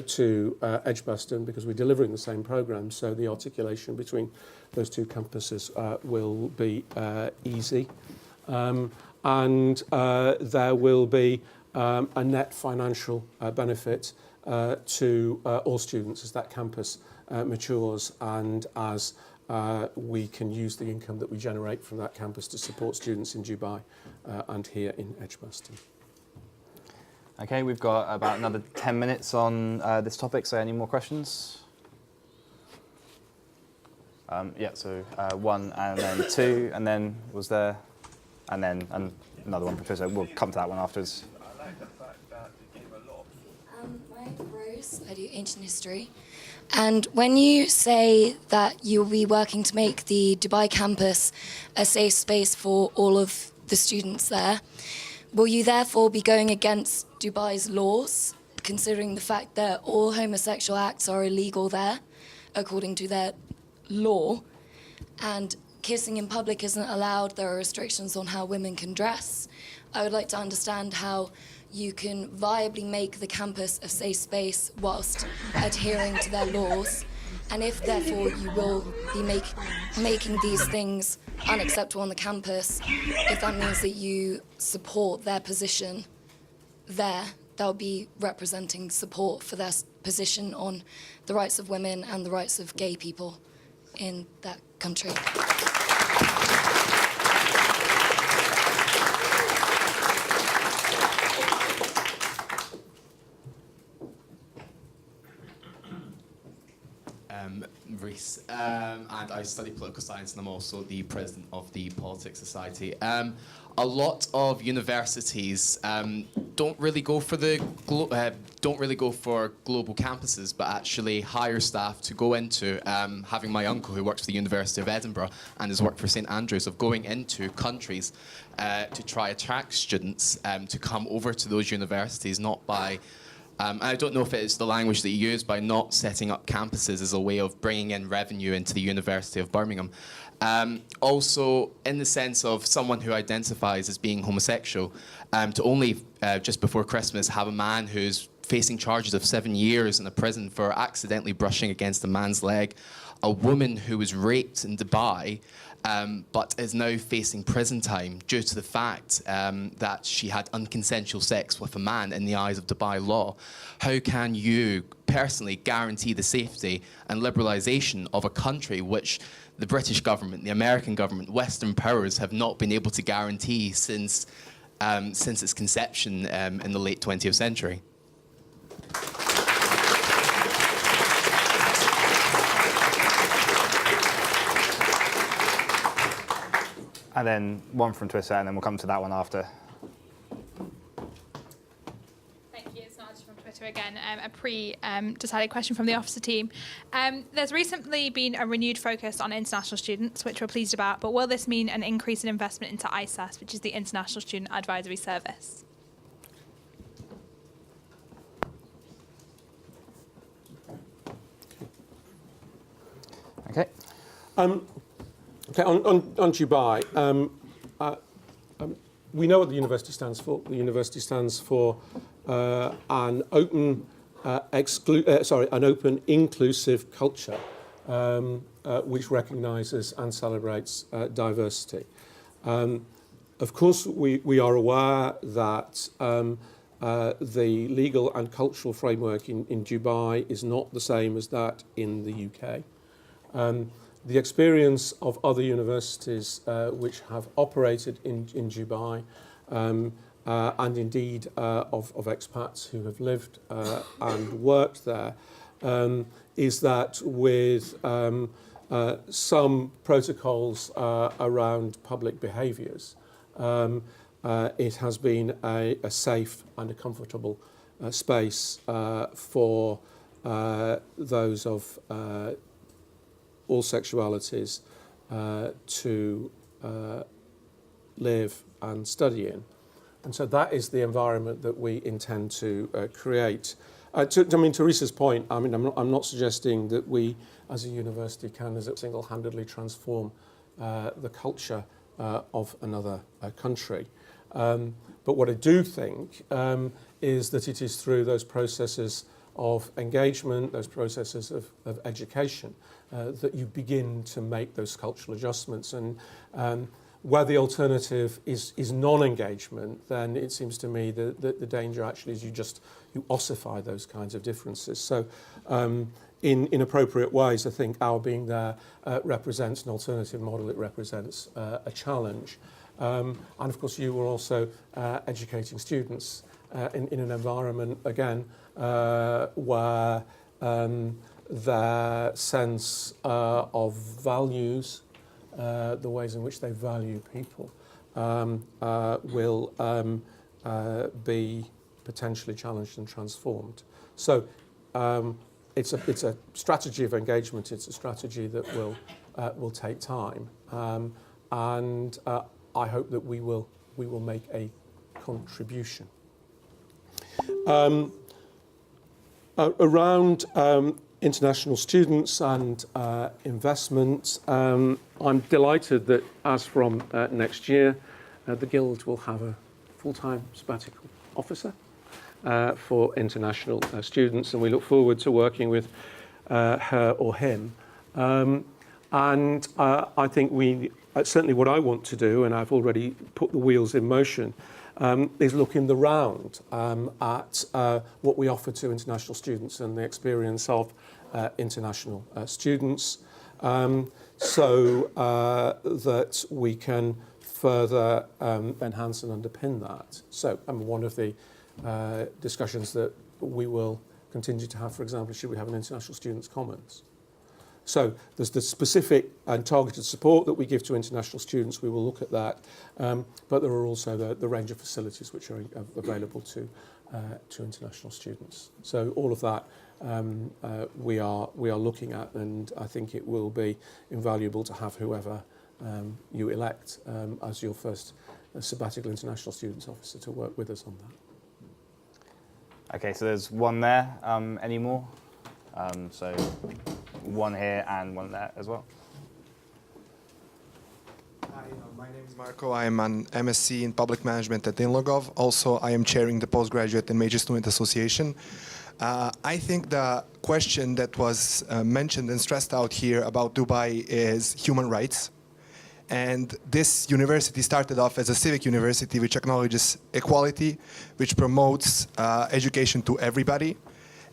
to Edgbaston, because we're delivering the same program, so the articulation between those two campuses will be easy. And there will be a net financial benefit to all students as that campus matures and as we can use the income that we generate from that campus to support students in Dubai and here in Edgbaston.
Okay, we've got about another 10 minutes on this topic, so any more questions? Yeah, so one and then two, and then was there, and then another one, Professor. We'll come to that one afterwards.
My name's Rose. I do ancient history. And when you say that you'll be working to make the Dubai campus a safe space for all of the students there, will you therefore be going against Dubai's laws, considering the fact that all homosexual acts are illegal there, according to their law, and kissing in public isn't allowed, there are restrictions on how women can dress? I would like to understand how you can viably make the campus a safe space whilst adhering to their laws, and if therefore you will be making these things unacceptable on the campus, if that means that you support their position there, that will be representing support for their position on the rights of women and the rights of gay people in that country.
Reese, and I study political science, and I'm also the president of the Politics Society. A lot of universities don't really go for global campuses, but actually hire staff to go into. Having my uncle who works for the University of Edinburgh and has worked for St Andrews, of going into countries to try attract students to come over to those universities, not by And I don't know if it is the language that you use by not setting up campuses as a way of bringing in revenue into the University of Birmingham. Also, in the sense of someone who identifies as being homosexual, to only just before Christmas have a man who's facing charges of 7 years in a prison for accidentally brushing against a man's leg, a woman who was raped in Dubai, but is now facing prison time due to the fact that she had unconsensual sex with a man in the eyes of Dubai law. How can you personally guarantee the safety and liberalisation of a country which the British government, the American government, Western powers have not been able to guarantee since its conception in the late 20th century?
And then one from Twitter, and then we'll come to that one after.
Thank you. It's Naj from Twitter again. A pre-decided question from the officer team. There's recently been a renewed focus on international students, which we're pleased about, but will this mean an increase in investment into ISAS, which is the International Student Advisory Service?
Okay.
Okay, on Dubai, we know what the university stands for. The university stands for an open, inclusive culture, which recognises and celebrates diversity. Of course, we are aware that the legal and cultural framework in Dubai is not the same as that in the UK. The experience of other universities which have operated in Dubai and indeed of expats who have lived and worked there is that with some protocols around public behaviours, it has been a safe and a comfortable space for those of all sexualities to live and study in. And so that is the environment that we intend to create. To Teresa's point, I'm not suggesting that we as a university can single-handedly transform the culture of another country. But what I do think is that it is through those processes of engagement, those processes of education, that you begin to make those cultural adjustments. And where the alternative is non-engagement, then it seems to me that the danger actually is you ossify those kinds of differences. So in appropriate ways, I think our being there represents an alternative model. It represents a challenge. And of course, you were also educating students in an environment, again, where their sense of values, the ways in which they value people, will be potentially challenged and transformed. So it's a strategy of engagement. It's a strategy that will take time, and I hope that we will make a contribution. Around international students and investment, I'm delighted that as from next year, the Guild will have a full-time sabbatical officer for international students, and we look forward to working with her or him. And I think certainly what I want to do, and I've already put the wheels in motion, is look in the round at what we offer to international students and the experience of international students, so that we can further enhance and underpin that. So one of the discussions that we will continue to have, for example, should we have an international students' commons? So there's the specific and targeted support that we give to international students. We will look at that, but there are also the range of facilities which are available to international students. So all of that we are looking at, and I think it will be invaluable to have whoever you elect as your first sabbatical international students officer to work with us on that.
Okay, so there's one there. Any more? So one here and one there as well.
Hi, my name is Marco. I am an MSc in Public Management at Inlogov. Also, I am chairing the Postgraduate and Major Student Association. I think the question that was mentioned and stressed out here about Dubai is human rights. And this university started off as a civic university which acknowledges equality, which promotes education to everybody.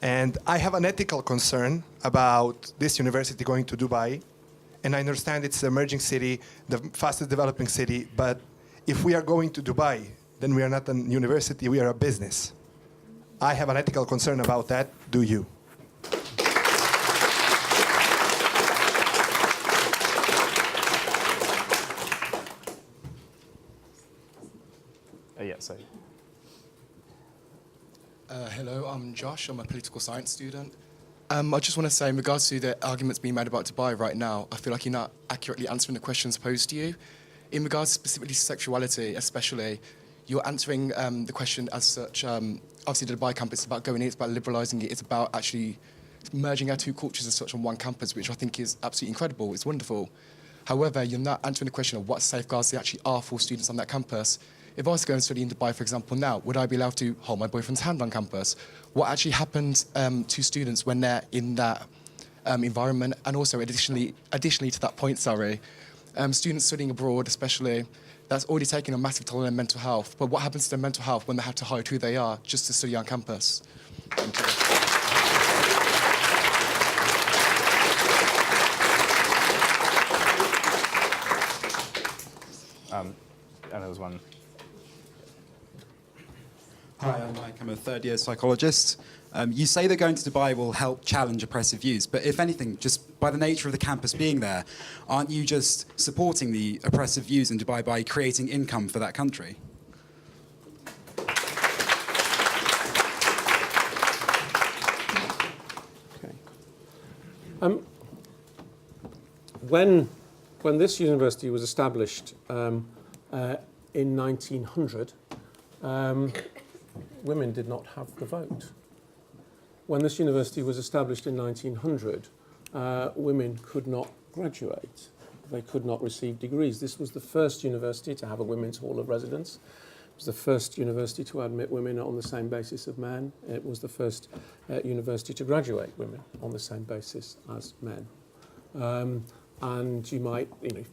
And I have an ethical concern about this university going to Dubai. And I understand it's an emerging city, the fastest developing city. But if we are going to Dubai, then we are not a university, we are a business. I have an ethical concern about that. Do you?
Yeah, so.
Hello, I'm Josh. I'm a political science student. I just want to say, in regards to the arguments being made about Dubai right now, I feel like you're not accurately answering the questions posed to you. In regards specifically to sexuality, especially, you're answering the question as such. Obviously, the Dubai campus is about going in, it's about liberalising it, it's about actually merging our two cultures as such on one campus, which I think is absolutely incredible. It's wonderful. However, you're not answering the question of what safeguards there actually are for students on that campus. If I was to go and study in Dubai, for example, now, would I be allowed to hold my boyfriend's hand on campus? What actually happens to students when they're in that environment? And also, additionally to that point, students studying abroad, especially, that's already taking a massive toll on their mental health. But what happens to their mental health when they have to hide who they are just to study on campus? Thank you.
And there was one.
Hi, I'm Mike. I'm a third-year psychologist. You say that going to Dubai will help challenge oppressive views, but if anything, just by the nature of the campus being there, aren't you just supporting the oppressive views in Dubai by creating income for that country?
Okay. When this university was established in 1900, women did not have the vote. When this university was established in 1900, women could not graduate. They could not receive degrees. This was the first university to have a women's hall of residence. It was the first university to admit women on the same basis of men. It was the first university to graduate women on the same basis as men. And you might, if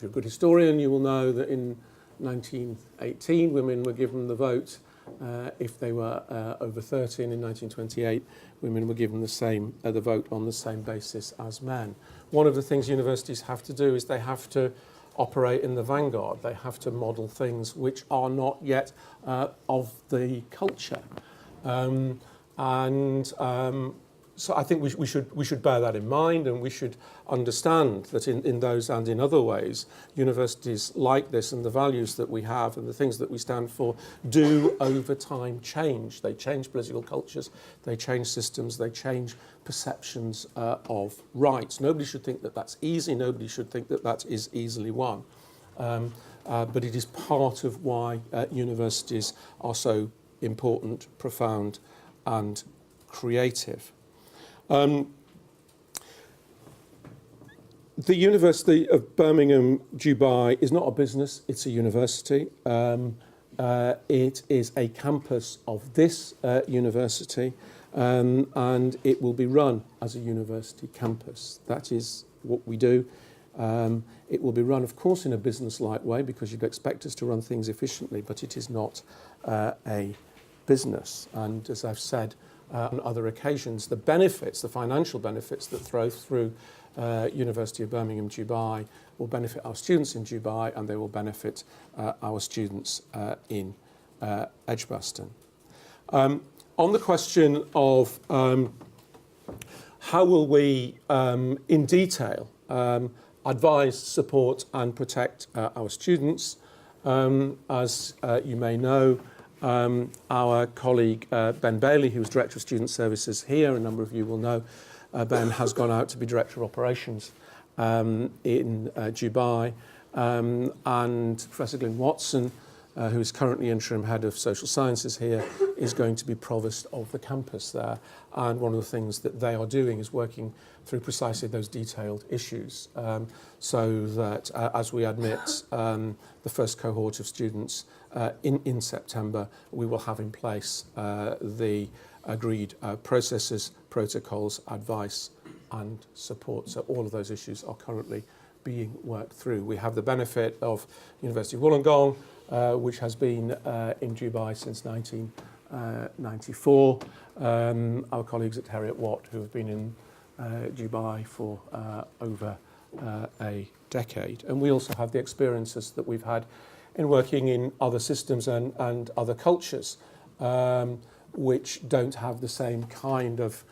you're a good historian, you will know that in 1918, women were given the vote if they were over 30, and in 1928, women were given the vote on the same basis as men. One of the things universities have to do is they have to operate in the vanguard. They have to model things which are not yet of the culture. So I think we should bear that in mind, and we should understand that in those and in other ways, universities like this and the values that we have and the things that we stand for do over time change. They change political cultures, they change systems, they change perceptions of rights. Nobody should think that that's easy, nobody should think that that is easily won. But it is part of why universities are so important, profound and creative. The University of Birmingham, Dubai is not a business, it's a university. It is a campus of this university, and it will be run as a university campus. That is what we do. It will be run, of course, in a business-like way, because you'd expect us to run things efficiently, but it is not a business. And as I've said, on other occasions, the benefits, the financial benefits that flow through University of Birmingham, Dubai, will benefit our students in Dubai, and they will benefit our students in Edgbaston. On the question of how will we, in detail, advise, support and protect our students, as you may know, our colleague Ben Bailey, who's Director of Student Services here, a number of you will know, Ben has gone out to be Director of Operations in Dubai, and Professor Glyn Watson, who is currently interim head of social sciences here, is going to be provost of the campus there. And one of the things that they are doing is working through precisely those detailed issues, so that as we admit the first cohort of students in September, we will have in place the agreed processes, protocols, advice and support. So all of those issues are currently being worked through. We have the benefit of University of Wollongong, which has been in Dubai since 1994. Our colleagues at Heriot Watt, who have been in Dubai for over a decade. And we also have the experiences that we've had in working in other systems and other cultures, which don't have the same kind of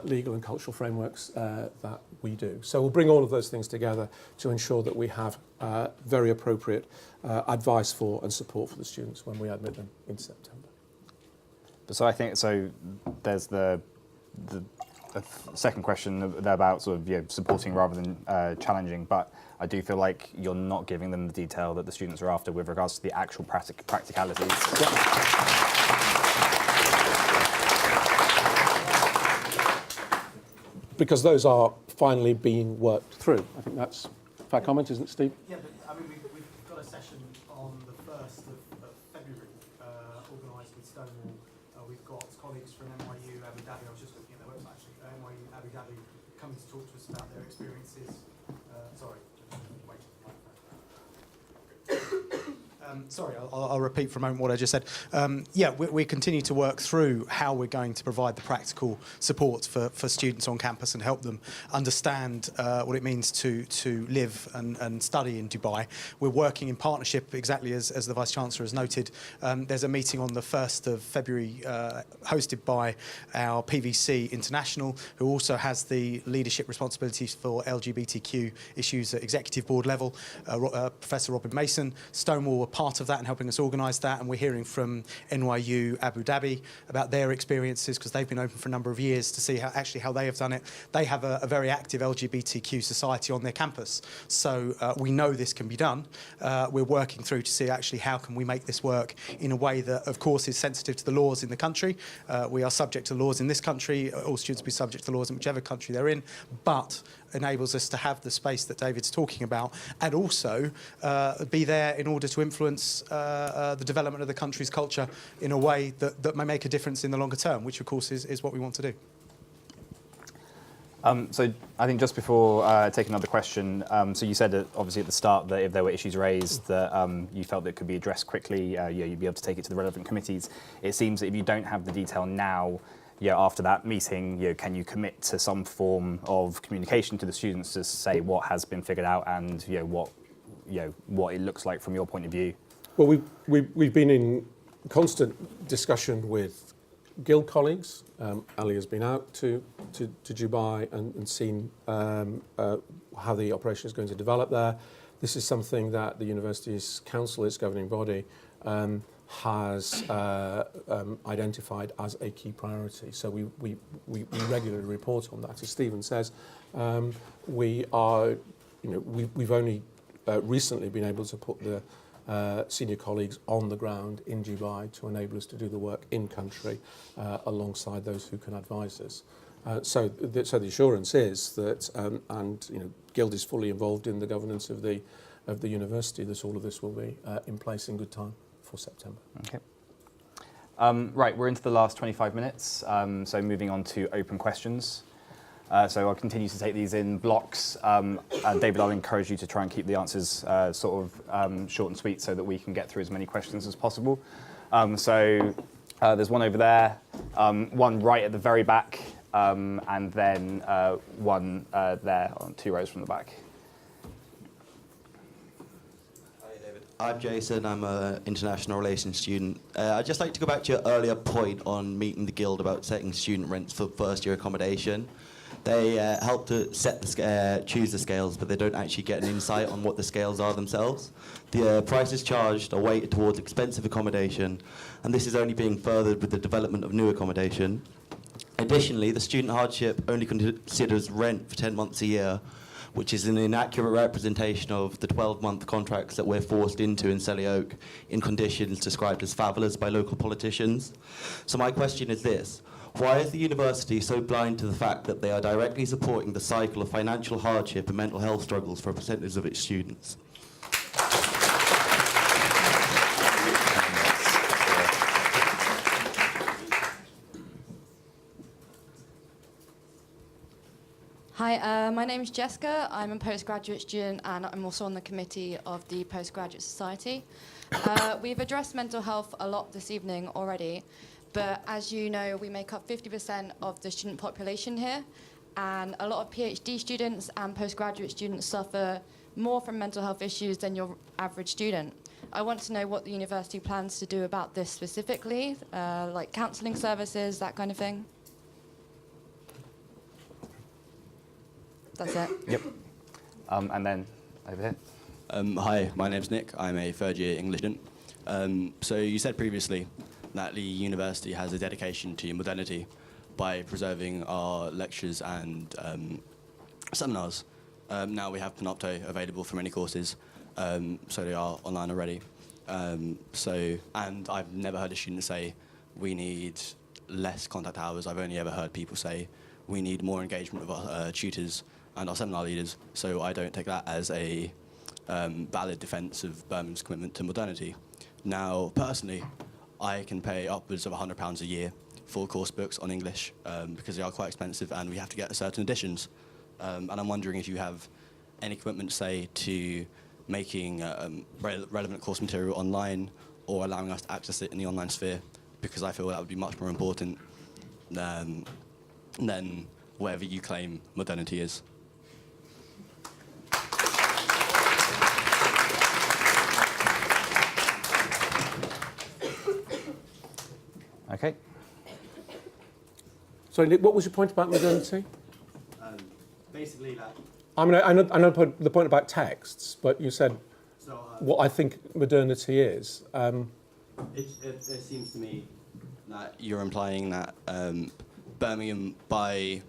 legal and cultural frameworks that we do. So we'll bring all of those things together to ensure that we have very appropriate advice for and support for the students when we admit them in September.
So I think, so there's the second question about sort of supporting rather than challenging, but I do feel like you're not giving them the detail that the students are after with regards to the actual practicalities.
Because those are finally being worked through. I think that's a fair comment, isn't it, Steve?
Yeah, but I mean, we've got a session on the 1st of February, organised with Stonewall. We've got colleagues from NYU, Abu Dhabi. I was just looking at their website actually. NYU, Abu Dhabi, coming to talk to us about their experiences. Sorry, wait. Sorry, I'll repeat for a moment what I just said. Yeah, we continue to work through how we're going to provide the practical support for students on campus and help them understand what it means to live and study in Dubai. We're working in partnership, exactly as the Vice-Chancellor has noted. There's a meeting on the 1st of February hosted by our PVC International, who also has the leadership responsibilities for LGBTQ issues at executive board level. Professor Robin Mason, Stonewall were part of that and helping us organise that, and we're hearing from NYU Abu Dhabi about their experiences, because they've been open for a number of years, to see how they have done it. They have a very active LGBTQ society on their campus, so we know this can be done. We're working through to see actually how can we make this work in a way that, of course, is sensitive to the laws in the country. We are subject to laws in this country. All students will be subject to laws in whichever country they're in, but enables us to have the space that David's talking about, and also be there in order to influence the development of the country's culture in a way that may make a difference in the longer term, which of course is what we want to do.
So I think just before taking another question, so you said obviously at the start that if there were issues raised that you felt that could be addressed quickly, you'd be able to take it to the relevant committees. It seems that if you don't have the detail now, after that meeting, can you commit to some form of communication to the students to say what has been figured out and what it looks like from your point of view?
Well, we've been in constant discussion with Guild colleagues. Ali has been out to Dubai and seen how the operation is going to develop there. This is something that the university's council, its governing body, has identified as a key priority. So we regularly report on that. As Stephen says, we've only recently been able to put the senior colleagues on the ground in Dubai to enable us to do the work in country alongside those who can advise us. So the assurance is that, Guild is fully involved in the governance of the university, that all of this will be in place in good time for September.
Okay. Right, we're into the last 25 minutes, so moving on to open questions. So I'll continue to take these in blocks. And David, I'll encourage you to try and keep the answers short and sweet so that we can get through as many questions as possible. So there's one over there, one right at the very back, and then one there on 2 rows from the back.
I'm Jason, I'm an international relations student. I'd just like to go back to your earlier point on meeting the Guild about setting student rents for first year accommodation. They help to set choose the scales, but they don't actually get an insight on what the scales are themselves. The prices charged are weighted towards expensive accommodation, and this is only being furthered with the development of new accommodation. Additionally, the student hardship only considers rent for 10 months a year, which is an inaccurate representation of the 12-month contracts that we're forced into in Selly Oak in conditions described as fabulous by local politicians. So my question is this: why is the university so blind to the fact that they are directly supporting the cycle of financial hardship and mental health struggles for a percentage of its students?
Hi, my name is Jessica. I'm a postgraduate student and I'm also on the committee of the Postgraduate Society. We've addressed mental health a lot this evening already, but as you know, we make up 50% of the student population here, and a lot of PhD students and postgraduate students suffer more from mental health issues than your average student. I want to know what the university plans to do about this specifically, like counselling services, that kind of thing. That's it.
Yep. And then over here.
Hi, my name's Nick. I'm a third-year English student. So you said previously that the university has a dedication to modernity by preserving our lectures and seminars. Now we have Panopto available for many courses, so they are online already. And I've never heard a student say we need less contact hours. I've only ever heard people say we need more engagement with our tutors and our seminar leaders, so I don't take that as a valid defence of Birmingham's commitment to modernity. Now, personally, I can pay upwards of £100 a year for course books on English because they are quite expensive and we have to get certain editions. And I'm wondering if you have any commitment, say, to making relevant course material online or allowing us to access it in the online sphere, because I feel that would be much more important than whatever you claim modernity is.
Okay.
So, Nick, what was your point about modernity?
Basically, that.
I mean, I know the point about texts, but you said what I think modernity is.
It seems to me that you're implying that Birmingham, by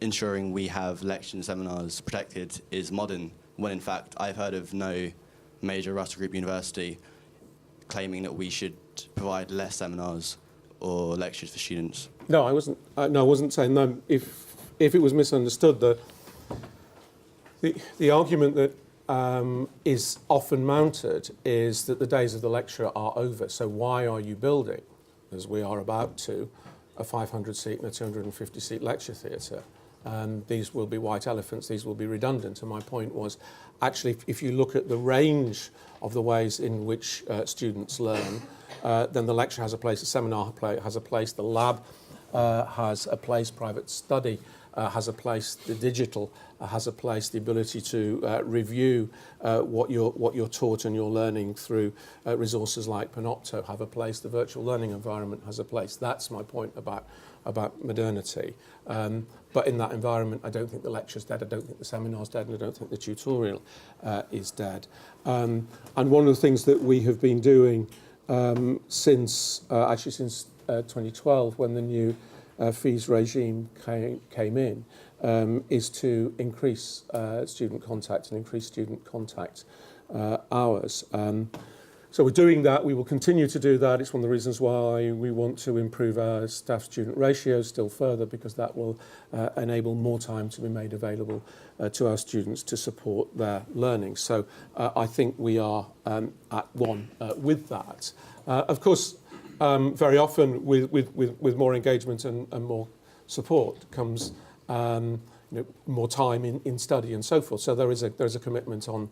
ensuring we have lecture and seminars protected, is modern, when in fact I've heard of no major Russell Group university claiming that we should provide less seminars or lectures for students.
No, I wasn't. No, I wasn't saying that. If it was misunderstood, the argument that is often mounted is that the days of the lecturer are over. So why are you building, as we are about to, a 500-seat and a 250-seat lecture theatre? These will be white elephants. These will be redundant. And my point was, actually, if you look at the range of the ways in which students learn, then the lecture has a place, the seminar has a place, the lab has a place, private study has a place, the digital has a place, the ability to review what you're taught and you're learning through resources like Panopto have a place, the virtual learning environment has a place. That's my point about modernity. But in that environment, I don't think the lecture's dead, I don't think the seminar's dead, and I don't think the tutorial is dead. And one of the things that we have been doing since 2012, when the new fees regime came in, is to increase student contact and increase student contact hours. So we're doing that. We will continue to do that. It's one of the reasons why we want to improve our staff-student ratios still further, because that will enable more time to be made available to our students to support their learning. So I think we are at one with that. Of course, very often with more engagement and more support comes more time in study and so forth. So there is a commitment on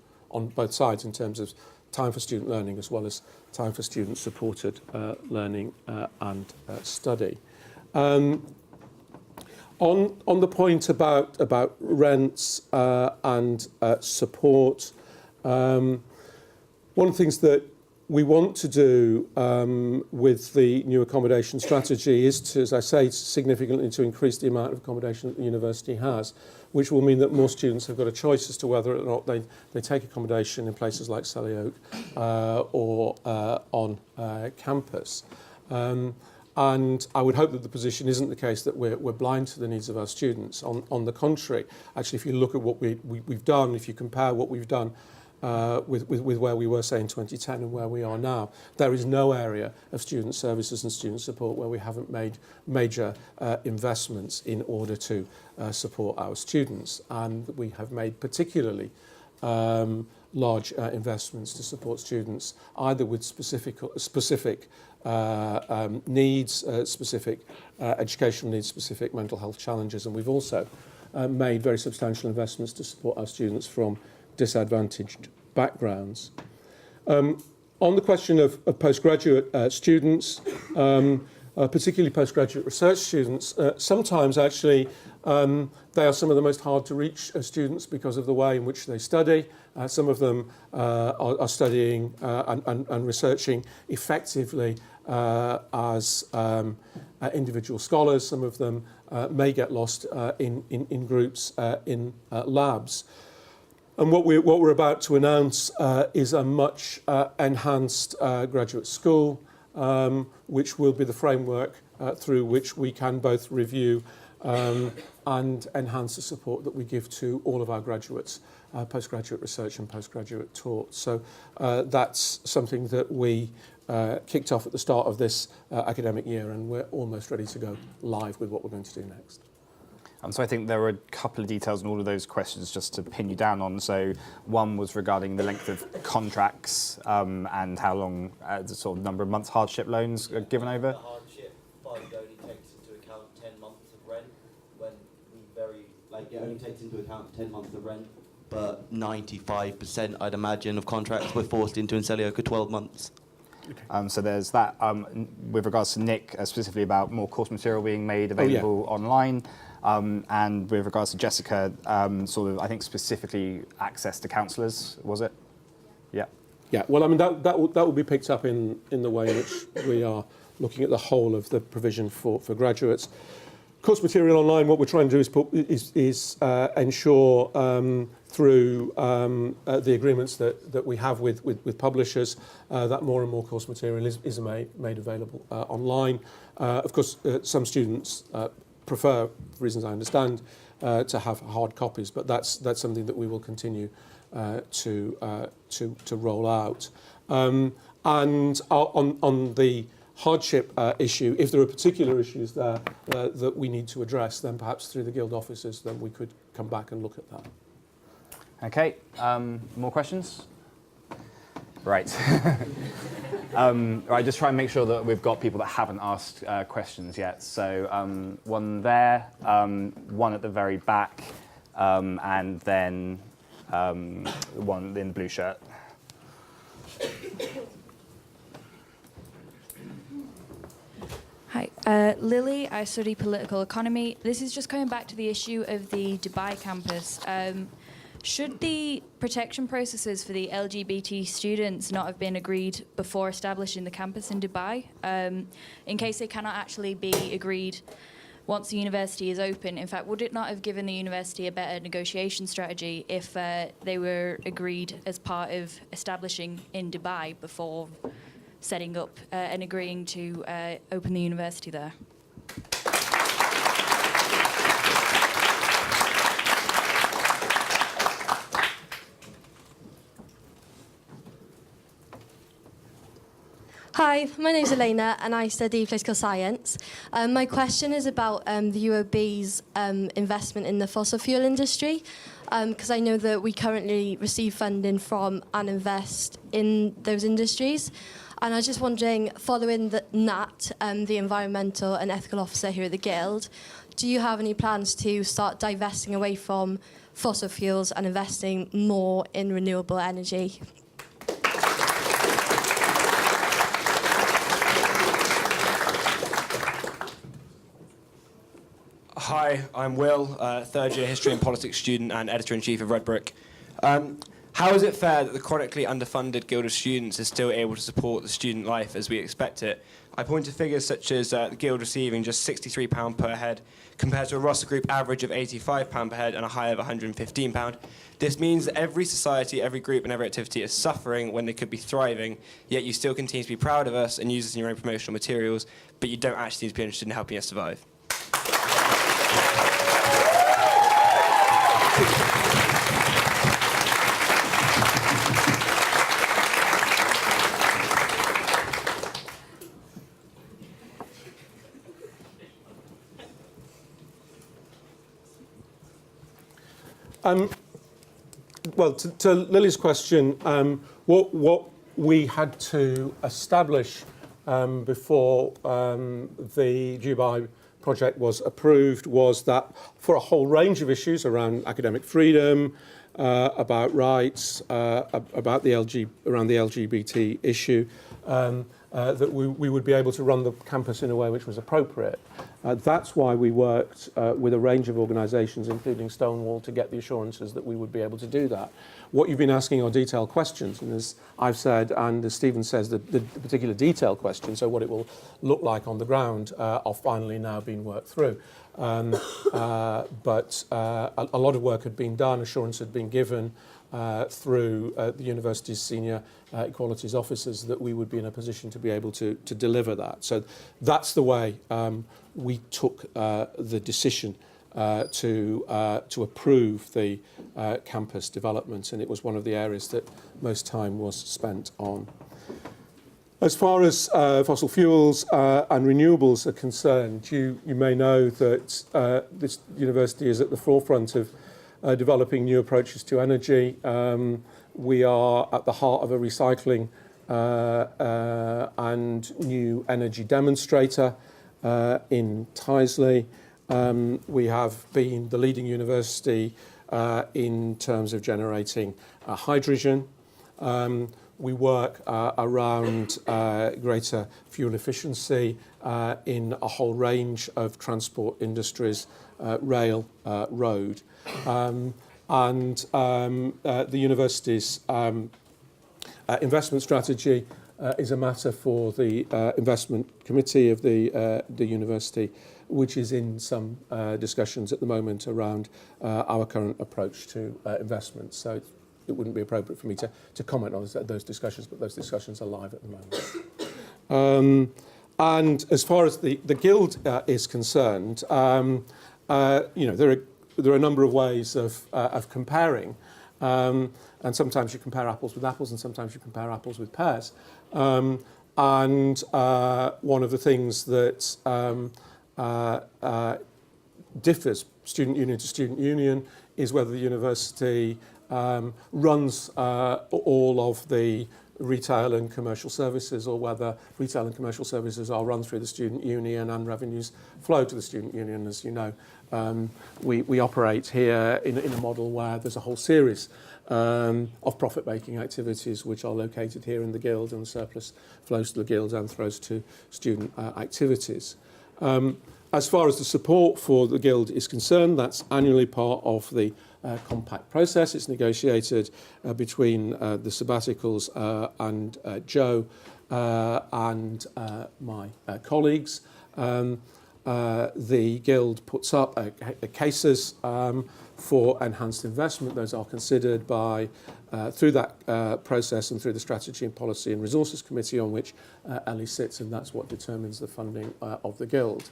both sides in terms of time for student learning as well as time for student-supported learning and study. On the point about rents and support, one of the things that we want to do with the new accommodation strategy is to, as I say, significantly to increase the amount of accommodation that the university has, which will mean that more students have got a choice as to whether or not they take accommodation in places like Selly Oak or on campus. And And I would hope that the position isn't the case that we're blind to the needs of our students. On the contrary, actually, if you look at what we've done, if you compare what we've done with where we were, say, in 2010 and where we are now, there is no area of student services and student support where we haven't made major investments in order to support our students. And we have made particularly large investments to support students, either with specific needs, specific educational needs, specific mental health challenges. And we've also made very substantial investments to support our students from disadvantaged backgrounds. On the question of postgraduate students, particularly postgraduate research students, sometimes actually they are some of the most hard to reach students because of the way in which they study. Some of them are studying and researching effectively as individual scholars. Some of them may get lost in groups in labs. And what we're about to announce is a much enhanced graduate school, which will be the framework through which we can both review and enhance the support that we give to all of our graduates, postgraduate research and postgraduate taught. So that's something that we kicked off at the start of this academic year, and we're almost ready to go live with what we're going to do next.
So I think there were a couple of details in all of those questions just to pin you down on. So one was regarding the length of contracts and how long the sort of number of months hardship loans are given over.
The hardship fund only takes into account 10 months of rent, when it only takes into account 10 months of rent, but 95%, I'd imagine, of contracts we're forced into in Selioka 12 months.
So there's that. With regards to Nick, specifically about more course material being made available online. And with regards to Jessica, sort of, I think specifically access to counsellors, was it? Yeah.
Yeah, well, I mean, that will be picked up in the way in which we are looking at the whole of the provision for graduates. Course material online, what we're trying to do is ensure through the agreements that we have with publishers that more and more course material is made available online. Of course, some students prefer, for reasons I understand, to have hard copies, but that's something that we will continue to roll out. And on the hardship issue, if there are particular issues there that we need to address, then perhaps through the Guild offices, then we could come back and look at that.
Okay, more questions? Right. Right, just try and make sure that we've got people that haven't asked questions yet. So one there, one at the very back, and then one in the blue shirt.
Hi, Lily, I study political economy. This is just coming back to the issue of the Dubai campus. Should the protection processes for the LGBT students not have been agreed before establishing the campus in Dubai? In case they cannot actually be agreed once the university is open. In fact, would it not have given the university a better negotiation strategy if they were agreed as part of establishing in Dubai before setting up and agreeing to open the university there?
Hi, my name is Elena and I study political science. My question is about the UOB's investment in the fossil fuel industry, because I know that we currently receive funding from and invest in those industries. And I was just wondering, following Nat, the environmental and ethical officer here at the Guild, do you have any plans to start divesting away from fossil fuels and investing more in renewable energy?
Hi, I'm Will, third year history and politics student and editor-in-chief of Red Brick. How is it fair that the chronically underfunded Guild of Students is still able to support the student life as we expect it? I point to figures such as the Guild receiving just £63 per head compared to a roster group average of £85 per head and a high of £115. This means that every society, every group and every activity is suffering when they could be thriving, yet you still continue to be proud of us and use us in your own promotional materials, but you don't actually need to be interested in helping us survive.
Well, to Lily's question, what we had to establish before the Dubai project was approved was that for a whole range of issues around academic freedom, about rights, about around the LGBT issue, that we would be able to run the campus in a way which was appropriate. That's why we worked with a range of organisations, including Stonewall, to get the assurances that we would be able to do that. What you've been asking are detailed questions, and as I've said, and as Stephen says, the particular detailed questions, so what it will look like on the ground, are finally now being worked through. But a lot of work had been done, assurance had been given through the university's senior equalities officers that we would be in a position to be able to deliver that. So that's the way we took the decision to approve the campus development, and it was one of the areas that most time was spent on. As far as fossil fuels and renewables are concerned, you may know that this university is at the forefront of developing new approaches to energy. We are at the heart of a recycling and new energy demonstrator in Tyseley. We have been the leading university in terms of generating hydrogen. We work around greater fuel efficiency in a whole range of transport industries, rail, road. And the university's investment strategy is a matter for the investment committee of the university, which is in some discussions at the moment around our current approach to investment. So it wouldn't be appropriate for me to comment on those discussions, but those discussions are live at the moment. And as far as the Guild is concerned, you know, there are a number of ways of comparing, and sometimes you compare apples with apples, and sometimes you compare apples with pears. And one of the things that differs student union to student union is whether the university runs all of the retail and commercial services, or whether retail and commercial services are run through the student union and revenues flow to the student union. As you know, we operate here in a model where there's a whole series of profit-making activities which are located here in the Guild, and the surplus flows to the Guild and flows to student activities. As far as the support for the Guild is concerned, that's annually part of the compact process. It's negotiated between the sabbaticals and Joe and my colleagues. The Guild puts up cases for enhanced investment. Those are considered by through that process and through the Strategy and Policy and Resources Committee, on which Ellie sits, and that's what determines the funding of the Guild.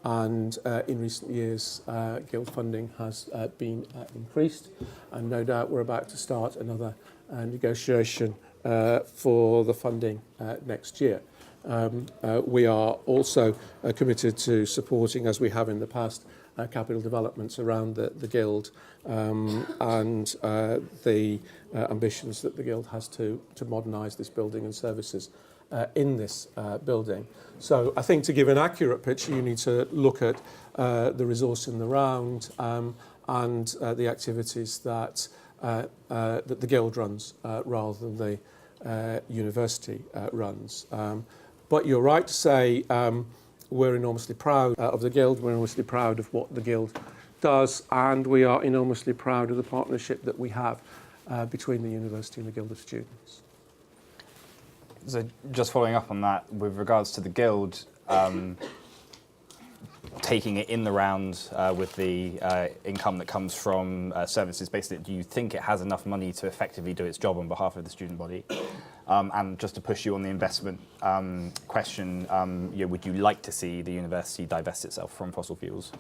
And in recent years, Guild funding has been increased, and no doubt we're about to start another negotiation for the funding next year. We are also committed to supporting, as we have in the past, capital developments around the Guild and the ambitions that the Guild has to modernise this building and services in this building. So I think to give an accurate picture, you need to look at the resource in the round and the activities that the Guild runs rather than the university runs. But you're right to say we're enormously proud of the Guild, we're enormously proud of what the Guild does, and we are enormously proud of the partnership that we have between the university and the Guild of Students.
So just following up on that, with regards to the Guild, taking it in the round with the income that comes from services, basically, do you think it has enough money to effectively do its job on behalf of the student body? And just to push you on the investment question, would you like to see the university divest itself from fossil fuels?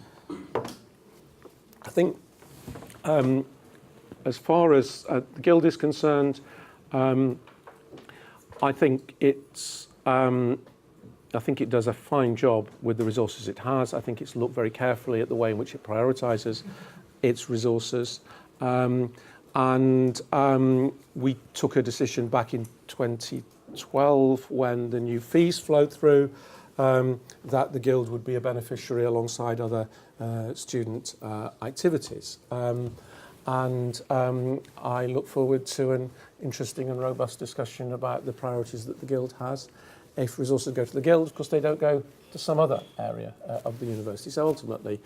I think as far as the Guild is concerned, I think it does a fine job with the resources it has. I think it's looked very carefully at the way in which it prioritises its resources. We took a decision back in 2012 when the new fees flowed through that the Guild would be a beneficiary alongside other student activities. I look forward to an interesting and robust discussion about the priorities that the Guild has. If resources go to the Guild, of course, they don't go to some other area of the university. So ultimately,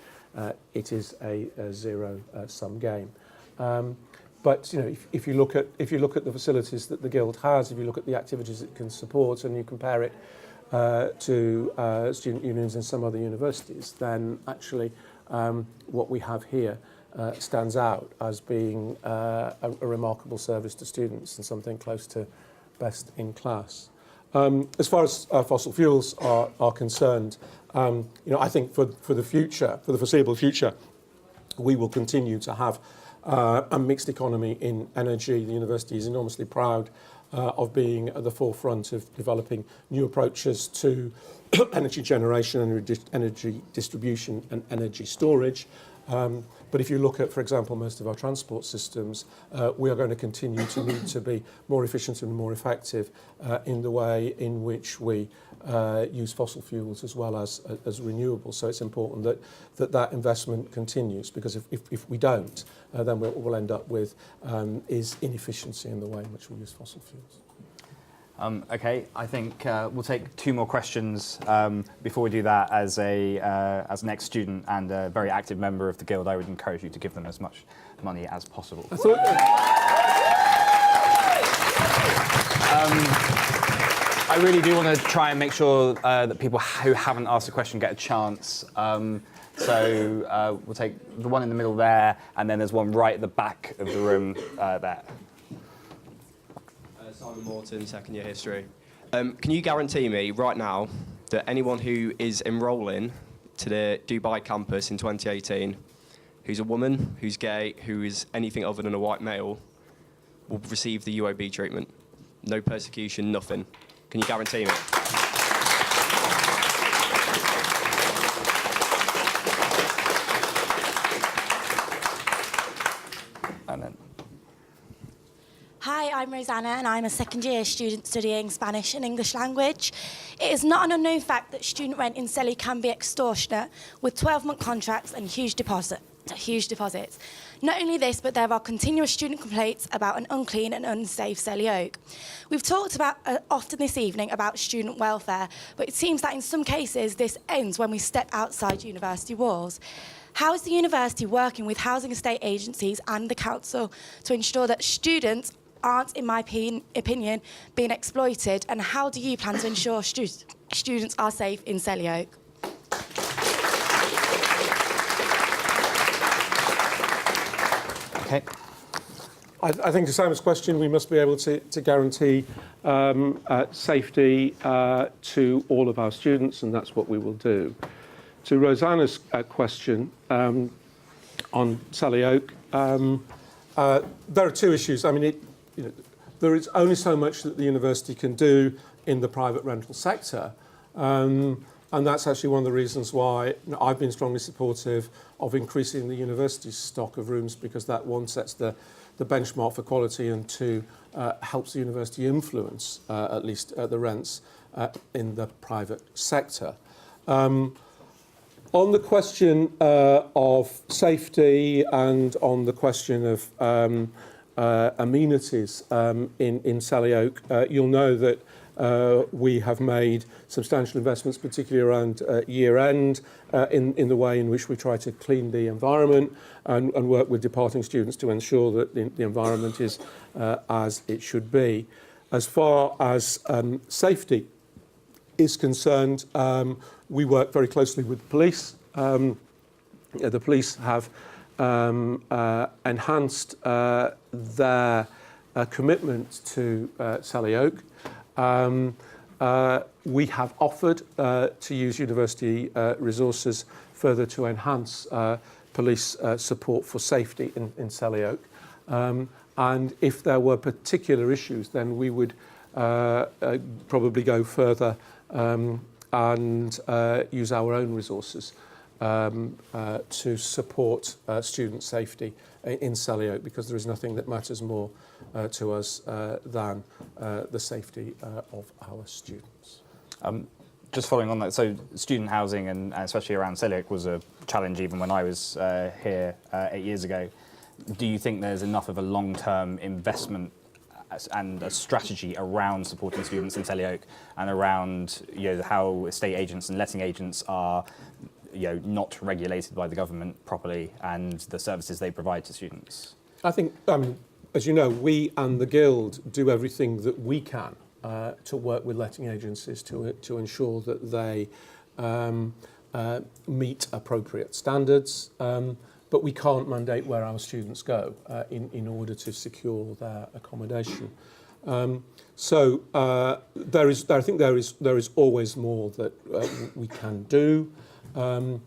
it is a zero-sum game. But if you look at the facilities that the Guild has, if you look at the activities it can support, and you compare it to student unions in some other universities, then actually what we have here stands out as being a remarkable service to students and something close to best in class. As far as fossil fuels are concerned, I think for the future, for the foreseeable future, we will continue to have a mixed economy in energy. The university is enormously proud of being at the forefront of developing new approaches to energy generation, energy distribution and energy storage. But if you look at, for example, most of our transport systems, we are going to continue to need to be more efficient and more effective in the way in which we use fossil fuels as well as renewables. So it's important that investment continues, because if we don't, then what we'll end up with is inefficiency in the way in which we use fossil fuels.
Okay, I think we'll take two more questions. Before we do that, as an ex-student and a very active member of the Guild, I would encourage you to give them as much money as possible. I really do want to try and make sure that people who haven't asked a question get a chance. So we'll take the one in the middle there, and then there's one right at the back of the room there.
Simon Morton, second year history. Can you guarantee me right now that anyone who is enrolling to the Dubai campus in 2018, who's a woman, who's gay, who is anything other than a white male, will receive the UOB treatment? No persecution, nothing. Can you guarantee me?
And then.
Hi, I'm Rosanna and I'm a second year student studying Spanish and English language. It is not an unknown fact that student rent in Selly can be extortionate, with 12-month contracts and huge deposits. Not only this, but there are continuous student complaints about an unclean and unsafe Selly Oak. We've talked about often this evening about student welfare, but it seems that in some cases this ends when we step outside university walls. How is the university working with housing estate agencies and the council to ensure that students aren't, in my opinion, being exploited, and how do you plan to ensure students are safe in Selly Oak?
Okay.
I think to Simon's question, we must be able to guarantee safety to all of our students, and that's what we will do. To Rosanna's question on Selly Oak, there are two issues. I mean, there is only so much that the university can do in the private rental sector. And that's actually one of the reasons why I've been strongly supportive of increasing the university's stock of rooms, because that, one, sets the benchmark for quality, and two, helps the university influence at least the rents in the private sector. On the question of safety and on the question of amenities in Selly Oak, you'll know that We have made substantial investments, particularly around year end, in the way in which we try to clean the environment and work with departing students to ensure that the environment is as it should be. As far as safety is concerned, we work very closely with the police. The police have enhanced their commitment to Selly Oak. We have offered to use university resources further to enhance police support for safety in Selly Oak. And if there were particular issues, then we would probably go further and use our own resources to support student safety in Selly Oak, because there is nothing that matters more to us than the safety of our students.
Just following on that, so student housing and especially around Selly Oak was a challenge even when I was here 8 years ago. Do you think there's enough of a long-term investment and a strategy around supporting students in Selly Oak and around how estate agents and letting agents are not regulated by the government properly and the services they provide to students?
I think, as you know, we and the Guild do everything that we can to work with letting agencies to ensure that they meet appropriate standards, but we can't mandate where our students go in order to secure their accommodation. So I think there is always more that we can do. From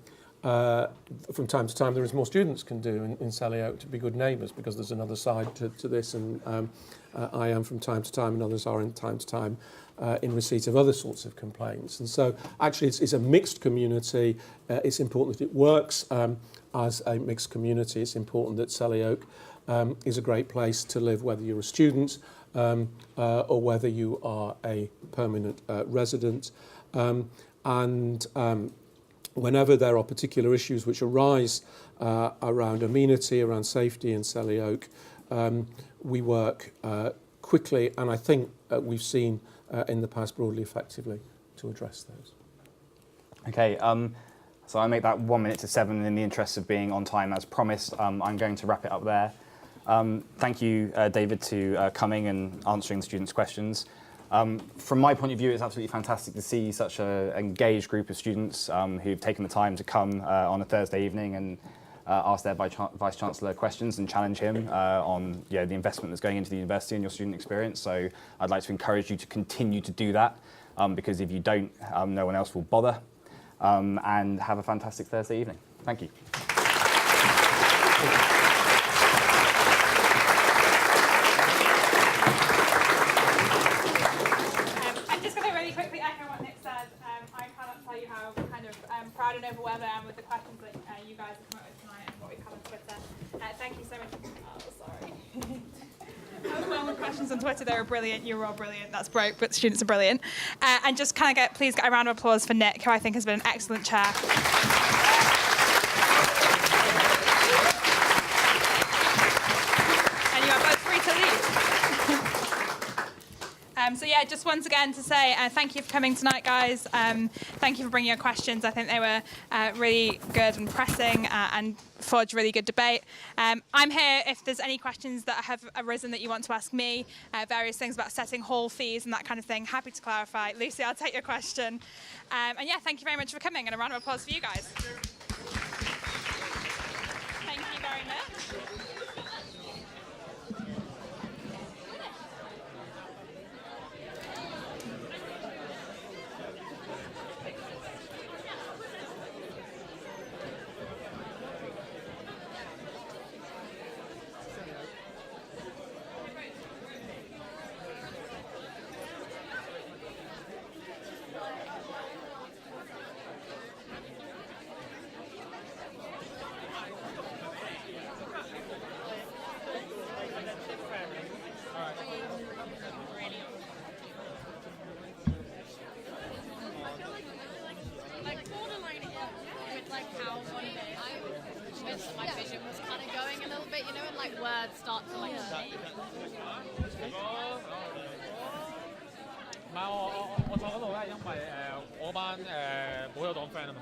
time to time, there is more students can do in Selly Oak to be good neighbours, because there's another side to this, and I am from time to time, and others are in time to time in receipt of other sorts of complaints. And so actually it's a mixed community. It's important that it works as a mixed community. It's important that Selly Oak is a great place to live, whether you're a student or whether you are a permanent resident. Whenever there are particular issues which arise around amenity, around safety in Selly Oak, we work quickly, and I think we've seen in the past broadly effectively to address those.
Okay, so I make that 1 minute to 7 in the interest of being on time as promised. I'm going to wrap it up there. Thank you, David, to coming and answering the students' questions. From my point of view, it's absolutely fantastic to see such an engaged group of students who've taken the time to come on a Thursday evening and ask their Vice-Chancellor questions and challenge him on the investment that's going into the university and your student experience. So I'd like to encourage you to continue to do that, because if you don't, no one else will bother. And have a fantastic Thursday evening. Thank you.
Proud and overwhelmed I am with the questions that you guys have come up with tonight and what we've had on Twitter. Thank you so much. Oh, sorry. Overwhelmed with questions on Twitter. They were brilliant. You were all brilliant. That's broke, but the students are brilliant. And just please get a round of applause for Nick, who I think has been an excellent chair. And you are both free to leave. So yeah, just once again to say thank you for coming tonight, guys. Thank you for bringing your questions. I think they were really good and pressing and forged really good debate. I'm here if there's any questions that have arisen that you want to ask me, various things about setting hall fees and that kind of thing. Happy to clarify. Lucy, I'll take your question. And yeah, thank you very much for coming, and a round of applause for you guys. Thank you very much.
Now 班冇得當 friend 啊嘛。